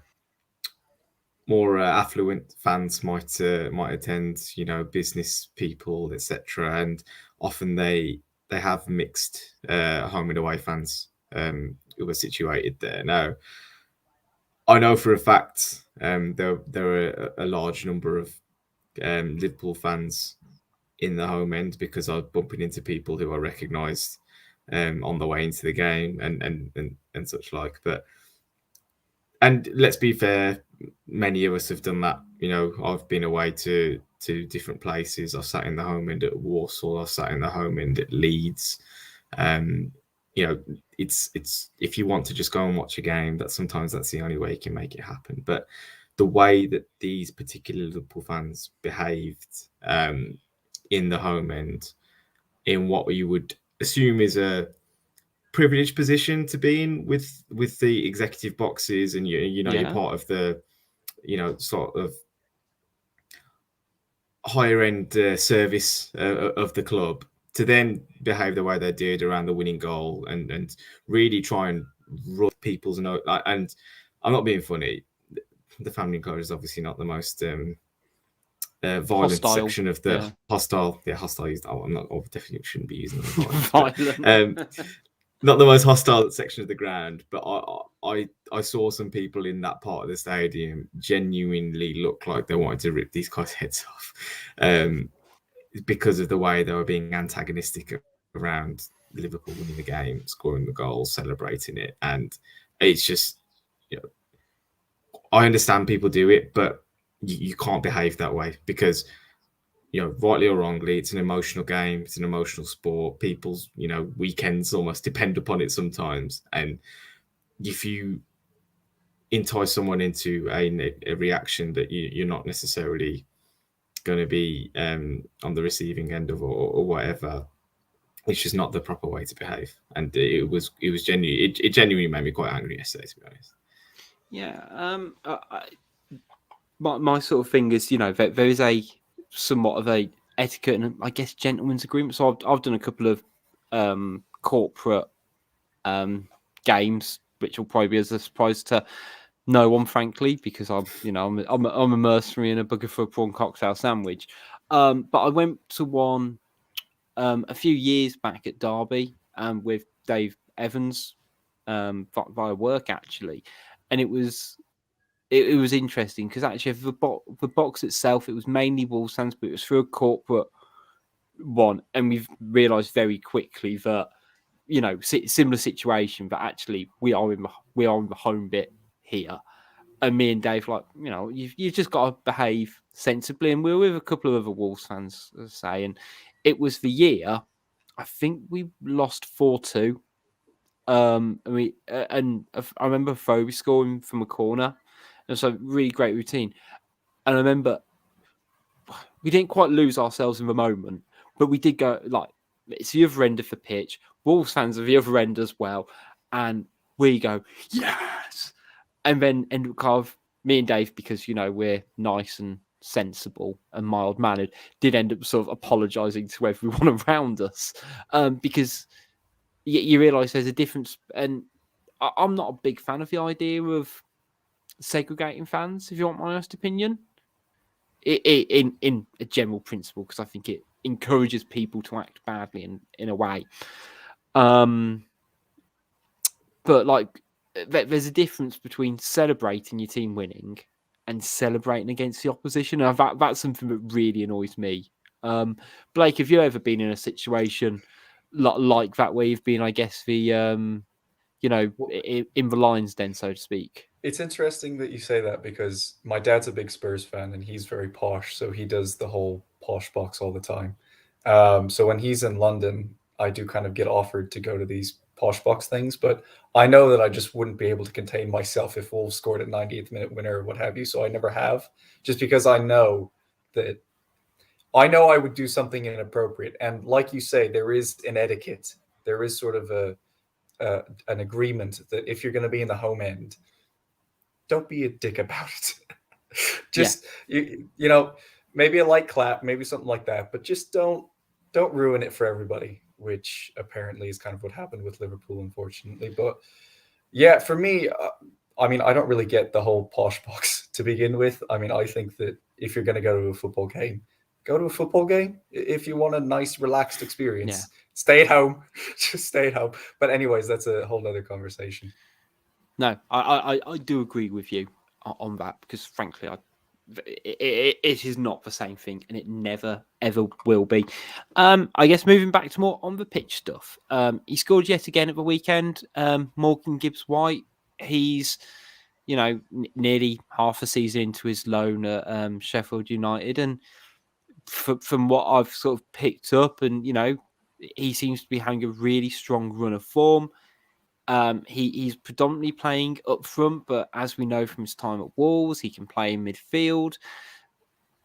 more affluent fans might attend, you know, business people, etc. And often they have mixed home and away fans who are situated there. Now, I know for a fact there are a large number of Liverpool fans in the home end, because I'm bumping into people who I recognised on the way into the game and such like. And let's be fair, many of us have done that. You know, I've been away to different places. I've sat in the home end at Warsaw. I've sat in the home end at Leeds. You know, it's if you want to just go and watch a game, sometimes that's the only way you can make it happen. But the way that these particular Liverpool fans behaved in the home end, in what you would assume is a privileged position to be in with the executive boxes, and you're part of the, you know, sort of higher end service of the club, to then behave the way they did around the winning goal and really try and rub people's nose. And I'm not being funny, the family enclosure is obviously not the most violent Hostile, section of the yeah. hostile. Used. I'm not. Definitely shouldn't be using the word Violent. not the most hostile section of the ground, but I saw some people in that part of the stadium genuinely look like they wanted to rip these guys' heads off, because of the way they were being antagonistic around Liverpool winning the game, scoring the goal, celebrating it. And it's just, you know, I understand people do it, but you can't behave that way, because, you know, rightly or wrongly, it's an emotional game. It's an emotional sport. People's, you know, weekends almost depend upon it sometimes. And if you entice someone into a reaction that you're not necessarily going to be on the receiving end of, or whatever, it's just not the proper way to behave. And it was genuinely, it genuinely made me quite angry yesterday, to be honest. Yeah. My sort of thing is, you know, there is a somewhat of a etiquette and, I guess, gentleman's agreement. So I've done a couple of corporate games, which will probably be as a surprise to no one, frankly, because I'm a mercenary and a bugger for a prawn cocktail sandwich. But I went to one a few years back at Derby with Dave Evans via work, actually, and it was interesting because actually the box itself, it was mainly Wolves fans, but it was through a corporate one, and we've realised very quickly that, you know, similar situation, but actually we are in the home bit here. And me and Dave, like, you know, you've just got to behave sensibly. And we were with a couple of other Wolves fans, as I say, and it was the year, I think we lost 4-2. And I remember Phoebe scoring from a corner. And so really great routine. And I remember we didn't quite lose ourselves in the moment, but we did go, like, it's the other end of the pitch. Wolves fans are the other end as well. And we go, yes! And then end up kind of, me and Dave, because, you know, we're nice and sensible and mild-mannered, did end up sort of apologising to everyone around us, because you realise there's a difference. And I'm not a big fan of the idea of segregating fans, if you want my honest opinion, in a general principle, because I think it encourages people to act badly in a way. But, like, there's a difference between celebrating your team winning and celebrating against the opposition. And that's something that really annoys me. Blake, have you ever been in a situation like that, where you've been, I guess, the in the lines, then, so to speak. It's interesting that you say that because my dad's a big Spurs fan and he's very posh, so he does the whole posh box all the time. So when he's in London, I do kind of get offered to go to these posh box things, but I know that I just wouldn't be able to contain myself if Wolves scored a 90th minute winner or what have you. So I never have, just because I know I would do something inappropriate. And like you say, there is an etiquette. There is sort of an agreement that if you're going to be in the home end, don't be a dick about it. Just you know, maybe a light clap, maybe something like that, but just don't ruin it for everybody, which apparently is kind of what happened with Liverpool, unfortunately. But yeah, for me, I mean, I don't really get the whole posh box to begin with. I mean, I think that if you're going to go to a football game, go to a football game. If you want a nice, relaxed experience, stay at home. Just stay at home. But anyways, that's a whole other conversation. No, I do agree with you on that, because frankly, it is not the same thing, and it never ever will be. I guess moving back to more on the pitch stuff. He scored yet again at the weekend. Morgan Gibbs-White. He's nearly half a season into his loan at Sheffield United, and from what I've sort of picked up, and he seems to be having a really strong run of form. He's predominantly playing up front, but as we know from his time at Wolves, he can play in midfield.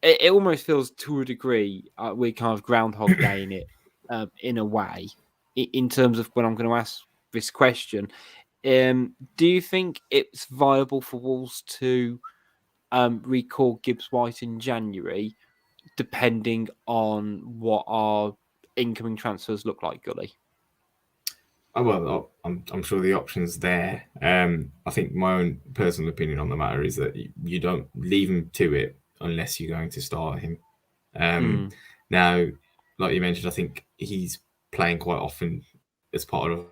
It almost feels, to a degree, we're kind of Groundhog Daying it in a way, in terms of when I'm going to ask this question. Do you think it's viable for Wolves to recall Gibbs-White in January, depending on what our incoming transfers look like, Gully? Oh, well, I'm sure the option's there. I think my own personal opinion on the matter is that you don't leave him to it unless you're going to start him. Now, like you mentioned, I think he's playing quite often as part of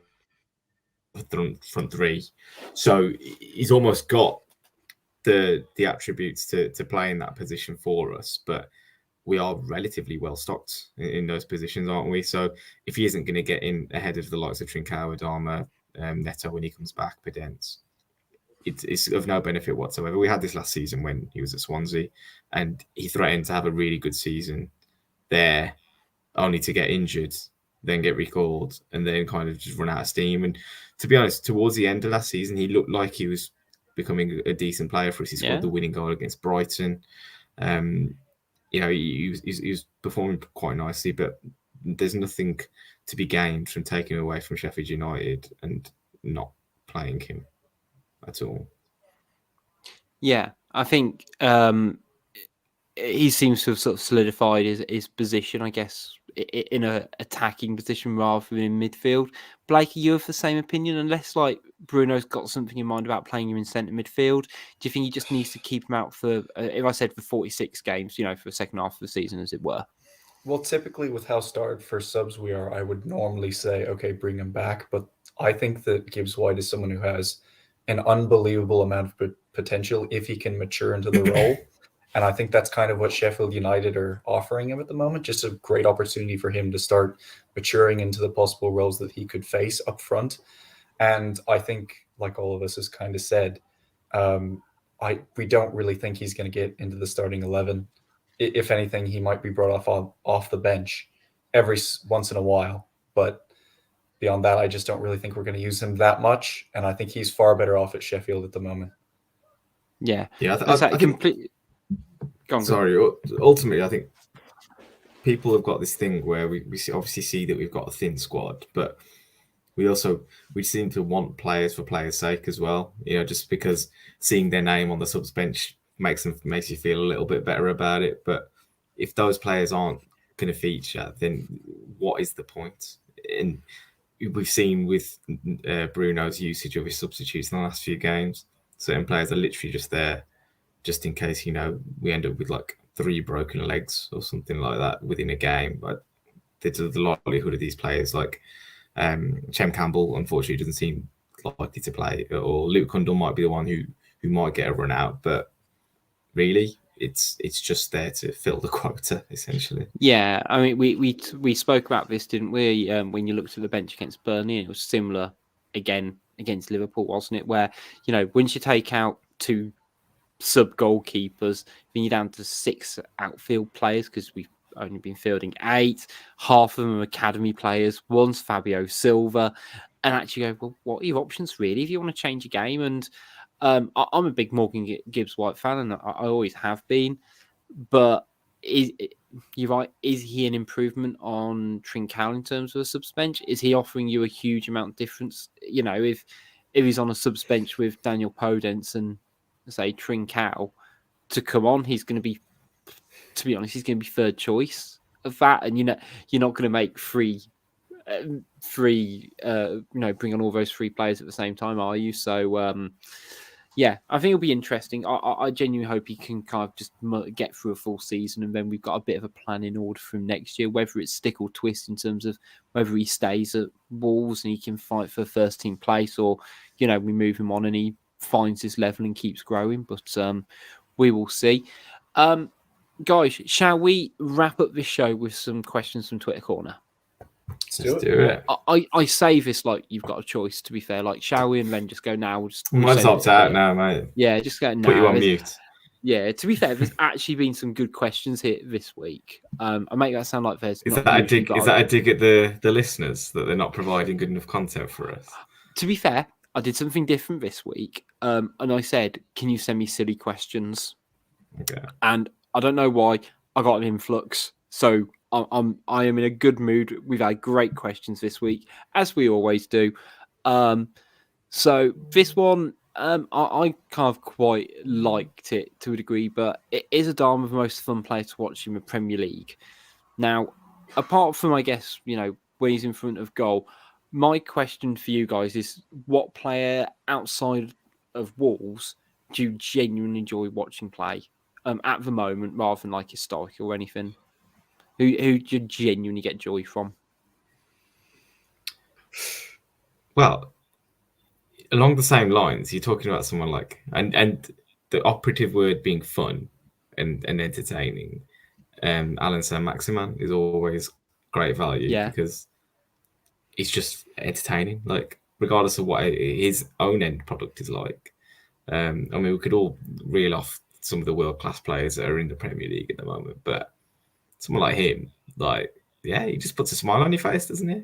the front three, so he's almost got the attributes to play in that position for us. But we are relatively well stocked in those positions, aren't we? So if he isn't going to get in ahead of the likes of Trincao, Adama, Neto when he comes back, Pedence, it's of no benefit whatsoever. We had this last season when he was at Swansea, and he threatened to have a really good season there, only to get injured, then get recalled, and then kind of just run out of steam. And to be honest, towards the end of last season, he looked like he was becoming a decent player for us. He scored the winning goal against Brighton. He was performing quite nicely, but there's nothing to be gained from taking him away from Sheffield United and not playing him at all. Yeah, I think he seems to have sort of solidified his position, I guess, in a attacking position rather than in midfield. Blake, are you of the same opinion? Unless like Bruno's got something in mind about playing him in centre midfield, do you think he just needs to keep him out for, if I said for 46 games, for the second half of the season, as it were? Well, typically with how starred for subs we are, I would normally say, okay, bring him back. But I think that Gibbs-White is someone who has an unbelievable amount of potential if he can mature into the role. And I think that's kind of what Sheffield United are offering him at the moment. Just a great opportunity for him to start maturing into the possible roles that he could face up front. And I think, like all of us has kind of said, we don't really think he's going to get into the starting 11. If anything, he might be brought off the bench every once in a while. But beyond that, I just don't really think we're going to use him that much. And I think he's far better off at Sheffield at the moment. Yeah. I completely. Sorry, ultimately, I think people have got this thing where we obviously see that we've got a thin squad, but we seem to want players for players' sake as well. Just because seeing their name on the subs bench makes you feel a little bit better about it. But if those players aren't going to feature, then what is the point? And we've seen with Bruno's usage of his substitutes in the last few games, certain players are literally just there just in case, we end up with like 3 broken legs or something like that within a game. But the likelihood of these players, like Chem Campbell, unfortunately doesn't seem likely to play, or Luke Cundle might be the one who might get a run out. But really, it's just there to fill the quota essentially. Yeah, I mean, we spoke about this, didn't we? When you looked at the bench against Burnley, and it was similar again against Liverpool, wasn't it? Where once you take out 2 sub goalkeepers, then you're down to 6 outfield players because we've only been fielding 8. Half of them are academy players. One's Fabio Silva, and actually go, well, what are your options really if you want to change your game? And I'm a big Morgan Gibbs White fan, and I always have been. But you're right. Is he an improvement on Trincao in terms of a sub bench? Is he offering you a huge amount of difference? If he's on a sub bench with Daniel Podence and say Trincao to come on, he's going to be, to be honest, he's going to be third choice of that. And you're not going to make bring on all those 3 players at the same time, are you? So yeah, I think it'll be interesting. I genuinely hope he can kind of just get through a full season, and then we've got a bit of a plan in order from next year, whether it's stick or twist in terms of whether he stays at Wolves and he can fight for first team place, or we move him on and he finds his level and keeps growing. But we will see. Guys, shall we wrap up this show with some questions from Twitter Corner? Let's do it. I say this like you've got a choice, to be fair. Like, shall we and then just go now? Mine's opt out now, mate. Yeah, just go now. Put you on mute. Yeah, to be fair, there's actually been some good questions here this week. I make that sound like there's Is that a dig at the listeners that they're not providing good enough content for us? To be fair, I did something different this week. And I said, can you send me silly questions? Okay. And I don't know why I got an influx. So I am in a good mood. We've had great questions this week, as we always do. So this one, I kind of quite liked it to a degree, but it is Adama the most fun player to watch in the Premier League. Now, apart from, I guess, when he's in front of goal, my question for you guys is, what player outside of Wolves do you genuinely enjoy watching play at the moment, rather than like historic or anything? Who do you genuinely get joy from? Well, along the same lines, you're talking about someone like, and the operative word being fun and entertaining. Alan Saint-Maximin is always great value because it's just entertaining. Like, regardless of what his own end product is like. I mean, we could all reel off some of the world-class players that are in the Premier League at the moment, but someone like him, he just puts a smile on your face, doesn't he?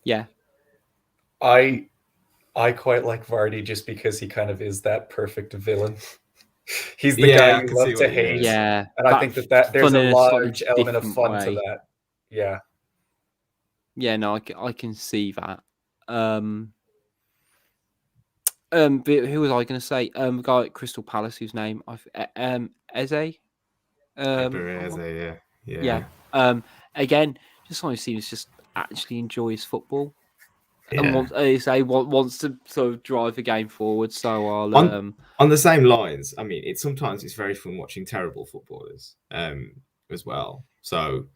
Yeah. I quite like Vardy just because he kind of is that perfect villain. He's the guy you love to hate. Yeah. And I think that there's a large element of fun to that. Yeah. Yeah, no, I can see that. But who was I going to say? The guy at Crystal Palace, whose name Eze. Yeah. Again, just want to see him just actually enjoy his football, Yeah. and wants to sort of drive the game forward. So I'll on the same lines. I mean, sometimes it's very fun watching terrible footballers as well. So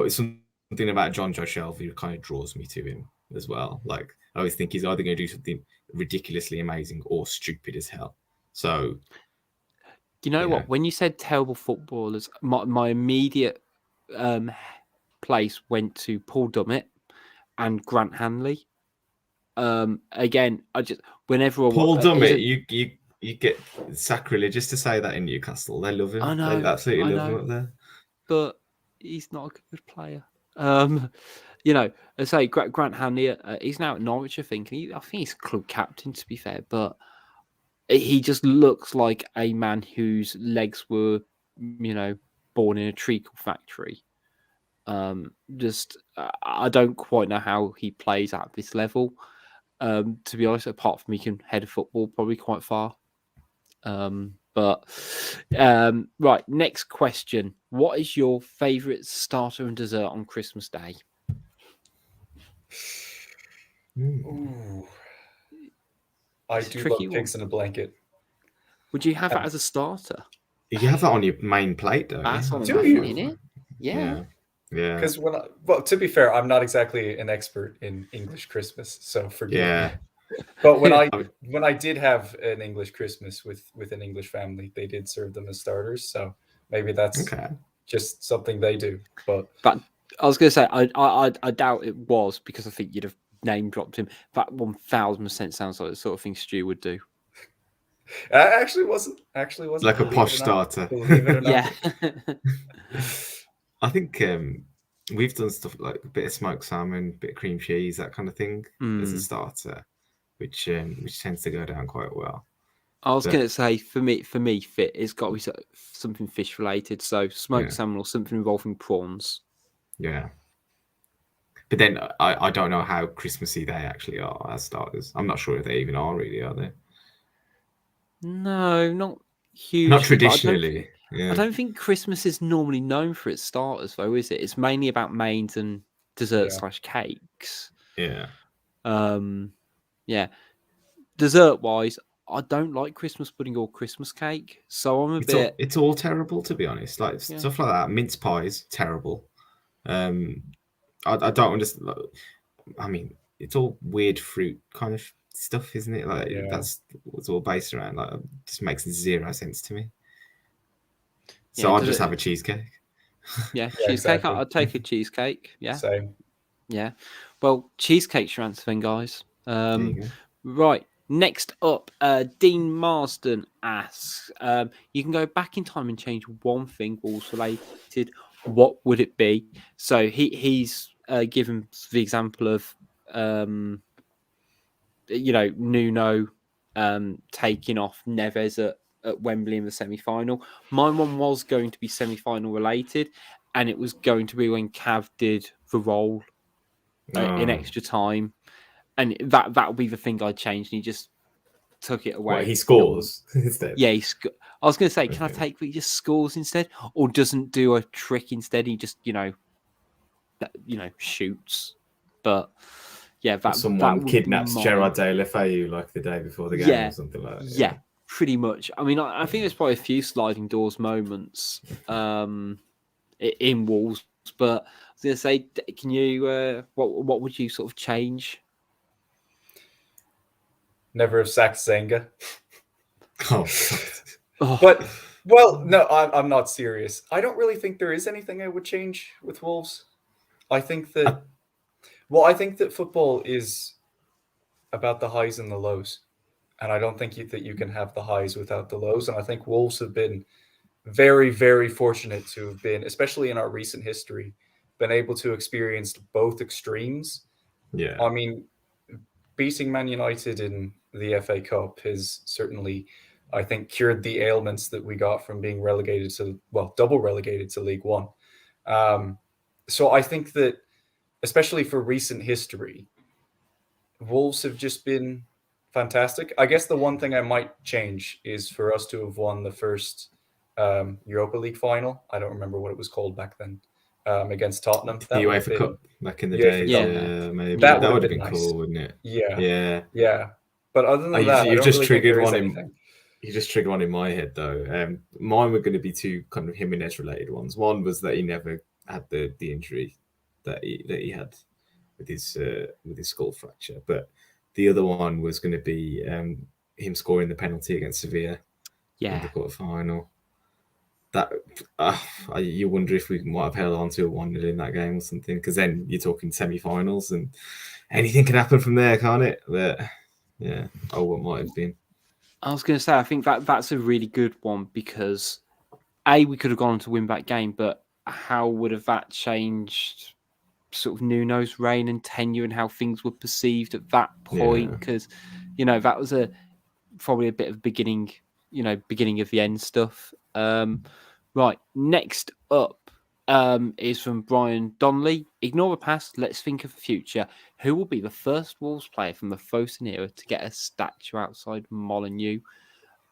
something about John Joe Shelby kind of draws me to him as well. Like, I always think he's either going to do something ridiculously amazing or stupid as hell. So, what? When you said terrible footballers, my immediate place went to Paul Dummett and Grant Hanley. Again, whenever Paul Dummett, you get sacrilegious to say that in Newcastle. They love him. I know, they absolutely love him up there. But he's not a good player. I say Grant Hanley, he's now at Norwich, I think. I think he's club captain, to be fair, but he just looks like a man whose legs were, born in a treacle factory. I don't quite know how he plays at this level. To be honest, apart from he can head a football probably quite far. Right, next question. What is your favourite starter and dessert on Christmas Day? Ooh. I do love pigs in a blanket. Would you have that as a starter? You have that on your main plate, don't you? Do you? In it? Yeah. Yeah. Because to be fair, I'm not exactly an expert in English Christmas, so forgive me. But when I did have an English Christmas with an English family, they did serve them as starters. So maybe that's Okay. just something they do. But I was going to say, I doubt it was, because I think you'd have name dropped him. That 1000% sounds like the sort of thing Stu would do. actually wasn't. Like a believe posh it or not. starter. Believe it or not. Yeah. I think we've done stuff like a bit of smoked salmon, bit of cream cheese, that kind of thing as a starter, which tends to go down quite well. I was going to say, for me, fit, it's got to be something fish related. So smoked salmon or something involving prawns. Yeah. But then I don't know how Christmassy they actually are as starters. I'm not sure if they even are really, are they? No, not hugely. Not traditionally. I don't think Christmas is normally known for its starters, though, is it? It's mainly about mains and desserts / cakes. Yeah. Yeah. Dessert-wise, I don't like Christmas pudding or Christmas cake, so I'm It's all terrible, to be honest. Like stuff like that. Mince pies, terrible. I don't understand. I mean, it's all weird fruit kind of stuff, isn't it? Like that's what's all based around. Like, it just makes zero sense to me. So I'll just have a cheesecake. Yeah, cheesecake. Exactly. I'd take a cheesecake. Yeah. Same. Yeah. Well, cheesecake's your answer then, guys. There you go. Right. Next up, Dean Marsden asks, you can go back in time and change one thing Wolves related. What would it be? So he's given the example of, Nuno taking off Neves at Wembley in the semi-final. My one was going to be semi-final related, and it was going to be when Cav did the role in extra time. And that would be the thing I'd change, and he just took it away. What, he scores instead? Yeah, I was going to say, can I take that he just scores instead, or doesn't do a trick instead? He just, shoots. But yeah, someone kidnaps Gerard Deulofeu like the day before the game or something like that. Yeah, pretty much. I mean, I think there's probably a few sliding doors moments in Wolves, but I was going to say, can you? What would you sort of change? Never have sacked Zenga. Oh. But, well, no, I'm not serious. I don't really think there is anything I would change with Wolves. I think that, I think that football is about the highs and the lows. And I don't think that you can have the highs without the lows. And I think Wolves have been very, very fortunate to have been, especially in our recent history, been able to experience both extremes. Yeah. I mean, beating Man United in the FA Cup has certainly, I think, cured the ailments that we got from being relegated to, double relegated to League One. So I think that, especially for recent history, Wolves have just been fantastic. I guess the one thing I might change is for us to have won the first Europa League final. I don't remember what it was called back then. Against Tottenham. The UEFA Cup back in the day. Yeah, maybe. That would have been nice. Cool, wouldn't it? Yeah. But other than that, you've just triggered one anything. You just triggered one in my head, though. Mine were going to be two kind of Jimenez related ones. One was that he never had the injury that he had with his skull fracture, but the other one was going to be him scoring the penalty against Sevilla in the quarterfinal. That you wonder if we might have held on to a 1-0 in that game or something, because then you're talking semi-finals and anything can happen from there, can't it? But yeah, what might have been. I was going to say, I think that's a really good one, because we could have gone on to win that game, but how would have that changed sort of Nuno's reign and tenure and how things were perceived at that point? Because that was probably a bit of beginning of the end stuff. Right, next up is from Brian Donnelly. Ignore the past, let's think of the future. Who will be the first Wolves player from the Fosun era to get a statue outside Molineux?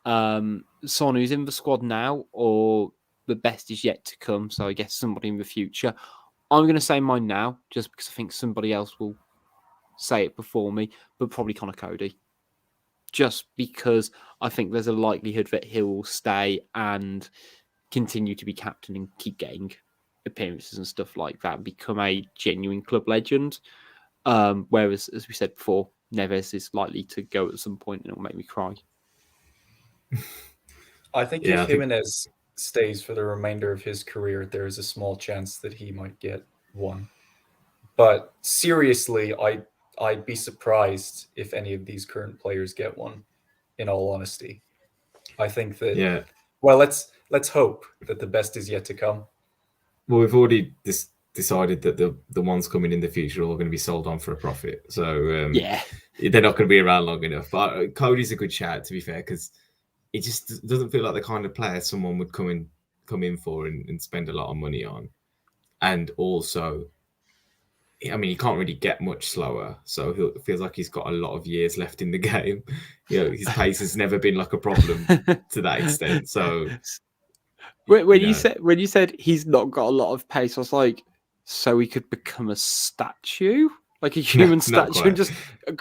Someone who's in the squad now, or the best is yet to come, so I guess somebody in the future. I'm going to say mine now, just because I think somebody else will say it before me, but probably Conor Cody. Just because I think there's a likelihood that he'll stay and continue to be captain and keep getting appearances and stuff like that, and become a genuine club legend. Whereas, as we said before, Neves is likely to go at some point, and it'll make me cry. I think Yeah, if Jimenez stays for the remainder of his career, there is a small chance that he might get one. But seriously, I'd be surprised if any of these current players get one. In all honesty, I think that. Yeah. Well, let's hope that the best is yet to come. Well, we've already decided that the ones coming in the future are all going to be sold on for a profit. So Yeah. they're not going to be around long enough. But Cody's a good shout, to be fair, because it just doesn't feel like the kind of player someone would come in for and spend a lot of money on. And also, I mean, he can't really get much slower, so it feels like he's got a lot of years left in the game. You know, his pace has never been like a problem to that extent. So when you said he's not got a lot of pace, I was like, so he could become a statue, like a human statue, and just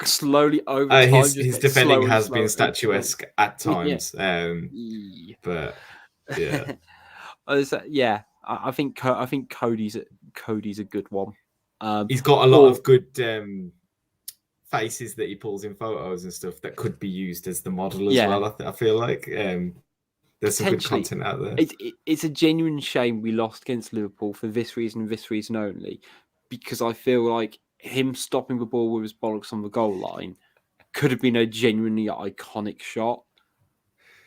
slowly over time. His defending has been statuesque at times, but yeah, I think Cody's a good one. He's got a lot of good faces that he pulls in photos and stuff that could be used as the model as well. I feel like there's some good content out there. It's a genuine shame we lost against Liverpool for this reason only, because I feel like him stopping the ball with his bollocks on the goal line could have been a genuinely iconic shot,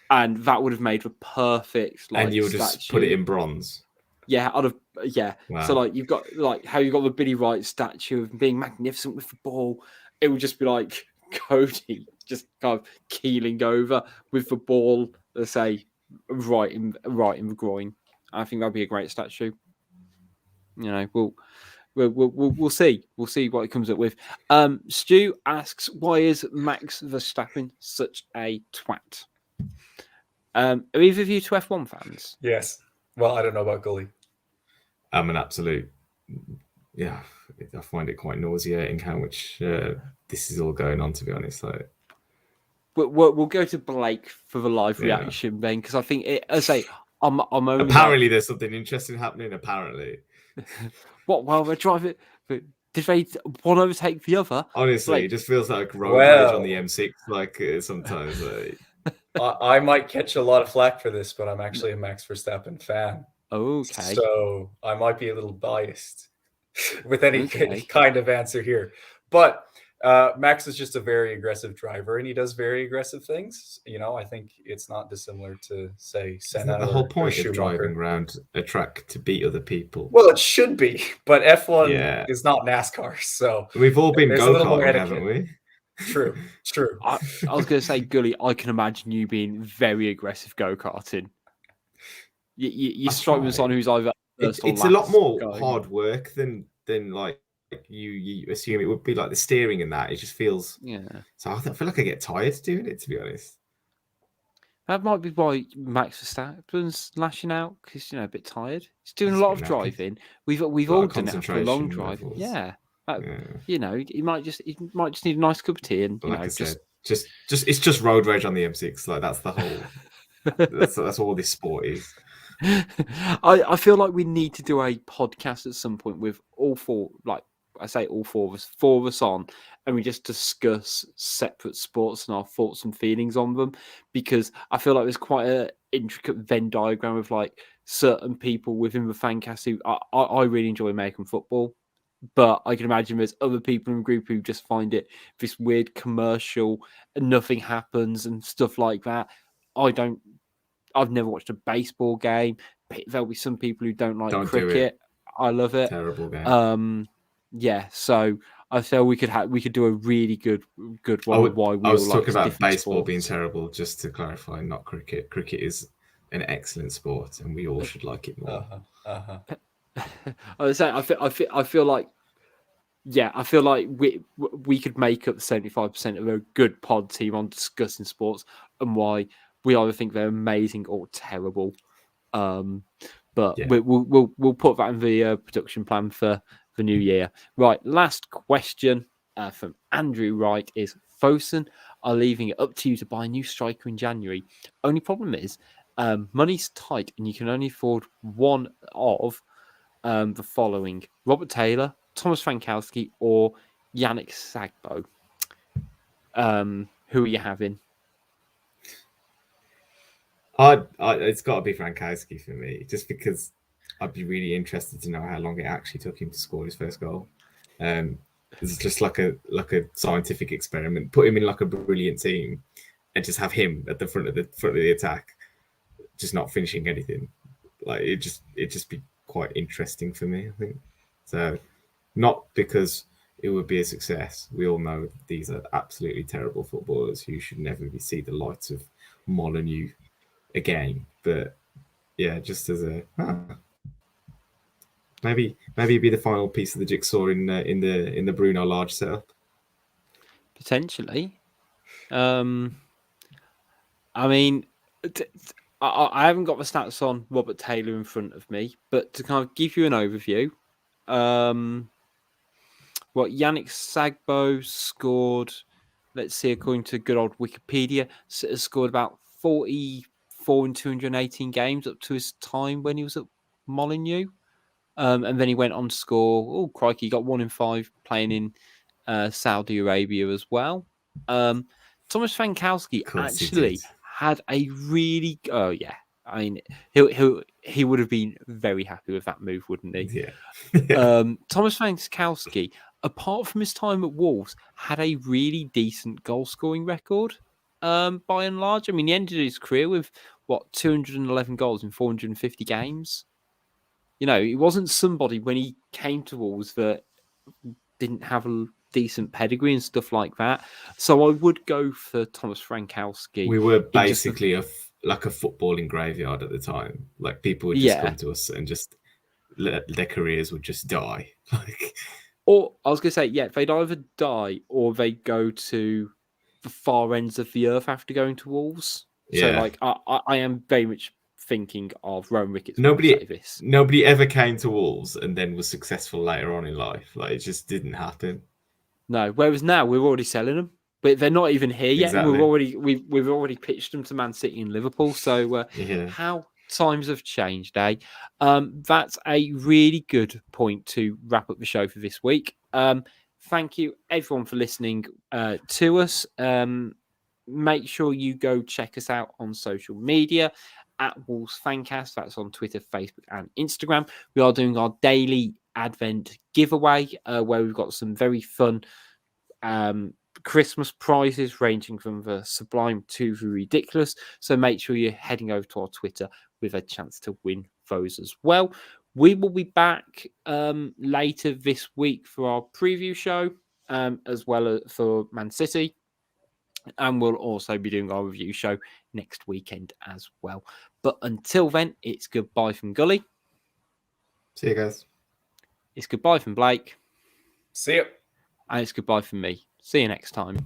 and that would have made the perfect and you would just put it in bronze. Yeah, Wow. So like you've got how you got the Billy Wright statue of being magnificent with the ball. It would just be like Coady just kind of keeling over with the ball, let's say, right in the groin. I think that'd be a great statue. You know, we'll see. We'll see what it comes up with. Stu asks, why is Max Verstappen such a twat? Are either of you two F1 fans? Yes. Well, I don't know about Gully. I'm an absolute, I find it quite nauseating how much this is all going on, to be honest. Like, we'll go to Blake for the live reaction, Ben, because I think I'm only apparently there's something interesting happening. Apparently, what? While they're driving, did they one overtake the other? Honestly, Blake, it just feels like road rage on the M6. Like sometimes, I might catch a lot of flack for this, but I'm actually a Max Verstappen fan. Okay. So I might be a little biased with any kind of answer here. But Max is just a very aggressive driver, and he does very aggressive things. You know, I think it's not dissimilar to, say, Senna. The whole point of driving around a track to beat other people. Well, it should be, but F1 is not NASCAR. So we've all been go-karting, haven't we? True. I was going to say, Gully, I can imagine you being very aggressive go-karting. You strike me someone who's either first or it's last a lot more going. hard work than like you assume it would be. Like the steering and that, it just feels. Yeah. So I feel like I get tired doing it, to be honest. That might be why Max Verstappen's lashing out, because a bit tired. He's doing a lot of driving. We've all done it for a long drive. Levels. Yeah. He might just need a nice cup of tea and like I said, just it's just road rage on the M6. Like that's the whole. that's all this sport is. I feel like we need to do a podcast at some point with all four, like I say, all four of us on, and we just discuss separate sports and our thoughts and feelings on them, because I feel like there's quite an intricate Venn diagram of like certain people within the fancast who I really enjoy American football, but I can imagine there's other people in the group who just find it this weird commercial and nothing happens and stuff like that. I've never watched a baseball game. There'll be some people who don't like cricket. I love it. Terrible game. So I feel we could do a really good one. I was talking about baseball being terrible, just to clarify, not cricket. Cricket is an excellent sport, and we all should like it more. I was saying, I feel like we could make up 75% of a good pod team on discussing sports and why we either think they're amazing or terrible. We'll put that in the production plan for the new year. Right, last question from Andrew Wright is: Fosun are leaving it up to you to buy a new striker in January. Only problem is money's tight and you can only afford one of the following: Robert Taylor, Thomas Frankowski, or Yannick Sagbo. Who are you having? It's got to be Frankowski for me, just because I'd be really interested to know how long it actually took him to score his first goal. It's just like a scientific experiment. Put him in like a brilliant team, and just have him at the front of the attack, just not finishing anything. Like it just be quite interesting for me, I think. So, not because it would be a success. We all know these are absolutely terrible footballers who should never see the lights of Molineux again. But yeah, just as a maybe it'd be the final piece of the jigsaw in the Bruno Large setup. Potentially. I mean, I haven't got the stats on Robert Taylor in front of me, but to kind of give you an overview, what Yannick Sagbo scored, let's see, according to good old Wikipedia, has scored about 44 in 218 games up to his time when he was at Molineux. And then he went on to score, oh, crikey, he got 1 in 5 playing in Saudi Arabia as well. Thomas Frankowski actually had a really, oh yeah, I mean, he would have been very happy with that move, wouldn't he? Yeah. Thomas Frankowski, apart from his time at Wolves, had a really decent goal scoring record. By and large, I mean, he ended his career with 211 goals in 450 games. You know, he wasn't somebody when he came to Wolves that didn't have a decent pedigree and stuff like that. So I would go for Thomas Frankowski. We were basically a footballing graveyard at the time. Like people would just come to us and just their careers would just die. Or I was going to say, yeah, they'd either die or they go to the far ends of the earth after going to Wolves. Yeah. So like I am very much thinking of Rowan Ricketts. Nobody ever came to Wolves and then was successful later on in life. Like it just didn't happen. No, whereas now we're already selling them, but they're not even here yet. Exactly. We've already pitched them to Man City and Liverpool. So how times have changed, eh? That's a really good point to wrap up the show for this week. Thank you everyone for listening to us. Make sure you go check us out on social media at Wolves Fancast. That's on Twitter, Facebook, and Instagram. We are doing our daily Advent giveaway where we've got some very fun Christmas prizes ranging from the sublime to the ridiculous. So make sure you're heading over to our Twitter with a chance to win those as well. We will be back later this week for our preview show as well as for Man City. And we'll also be doing our review show next weekend as well. But until then, it's goodbye from Gully. See you guys. It's goodbye from Blake. See you. And it's goodbye from me. See you next time.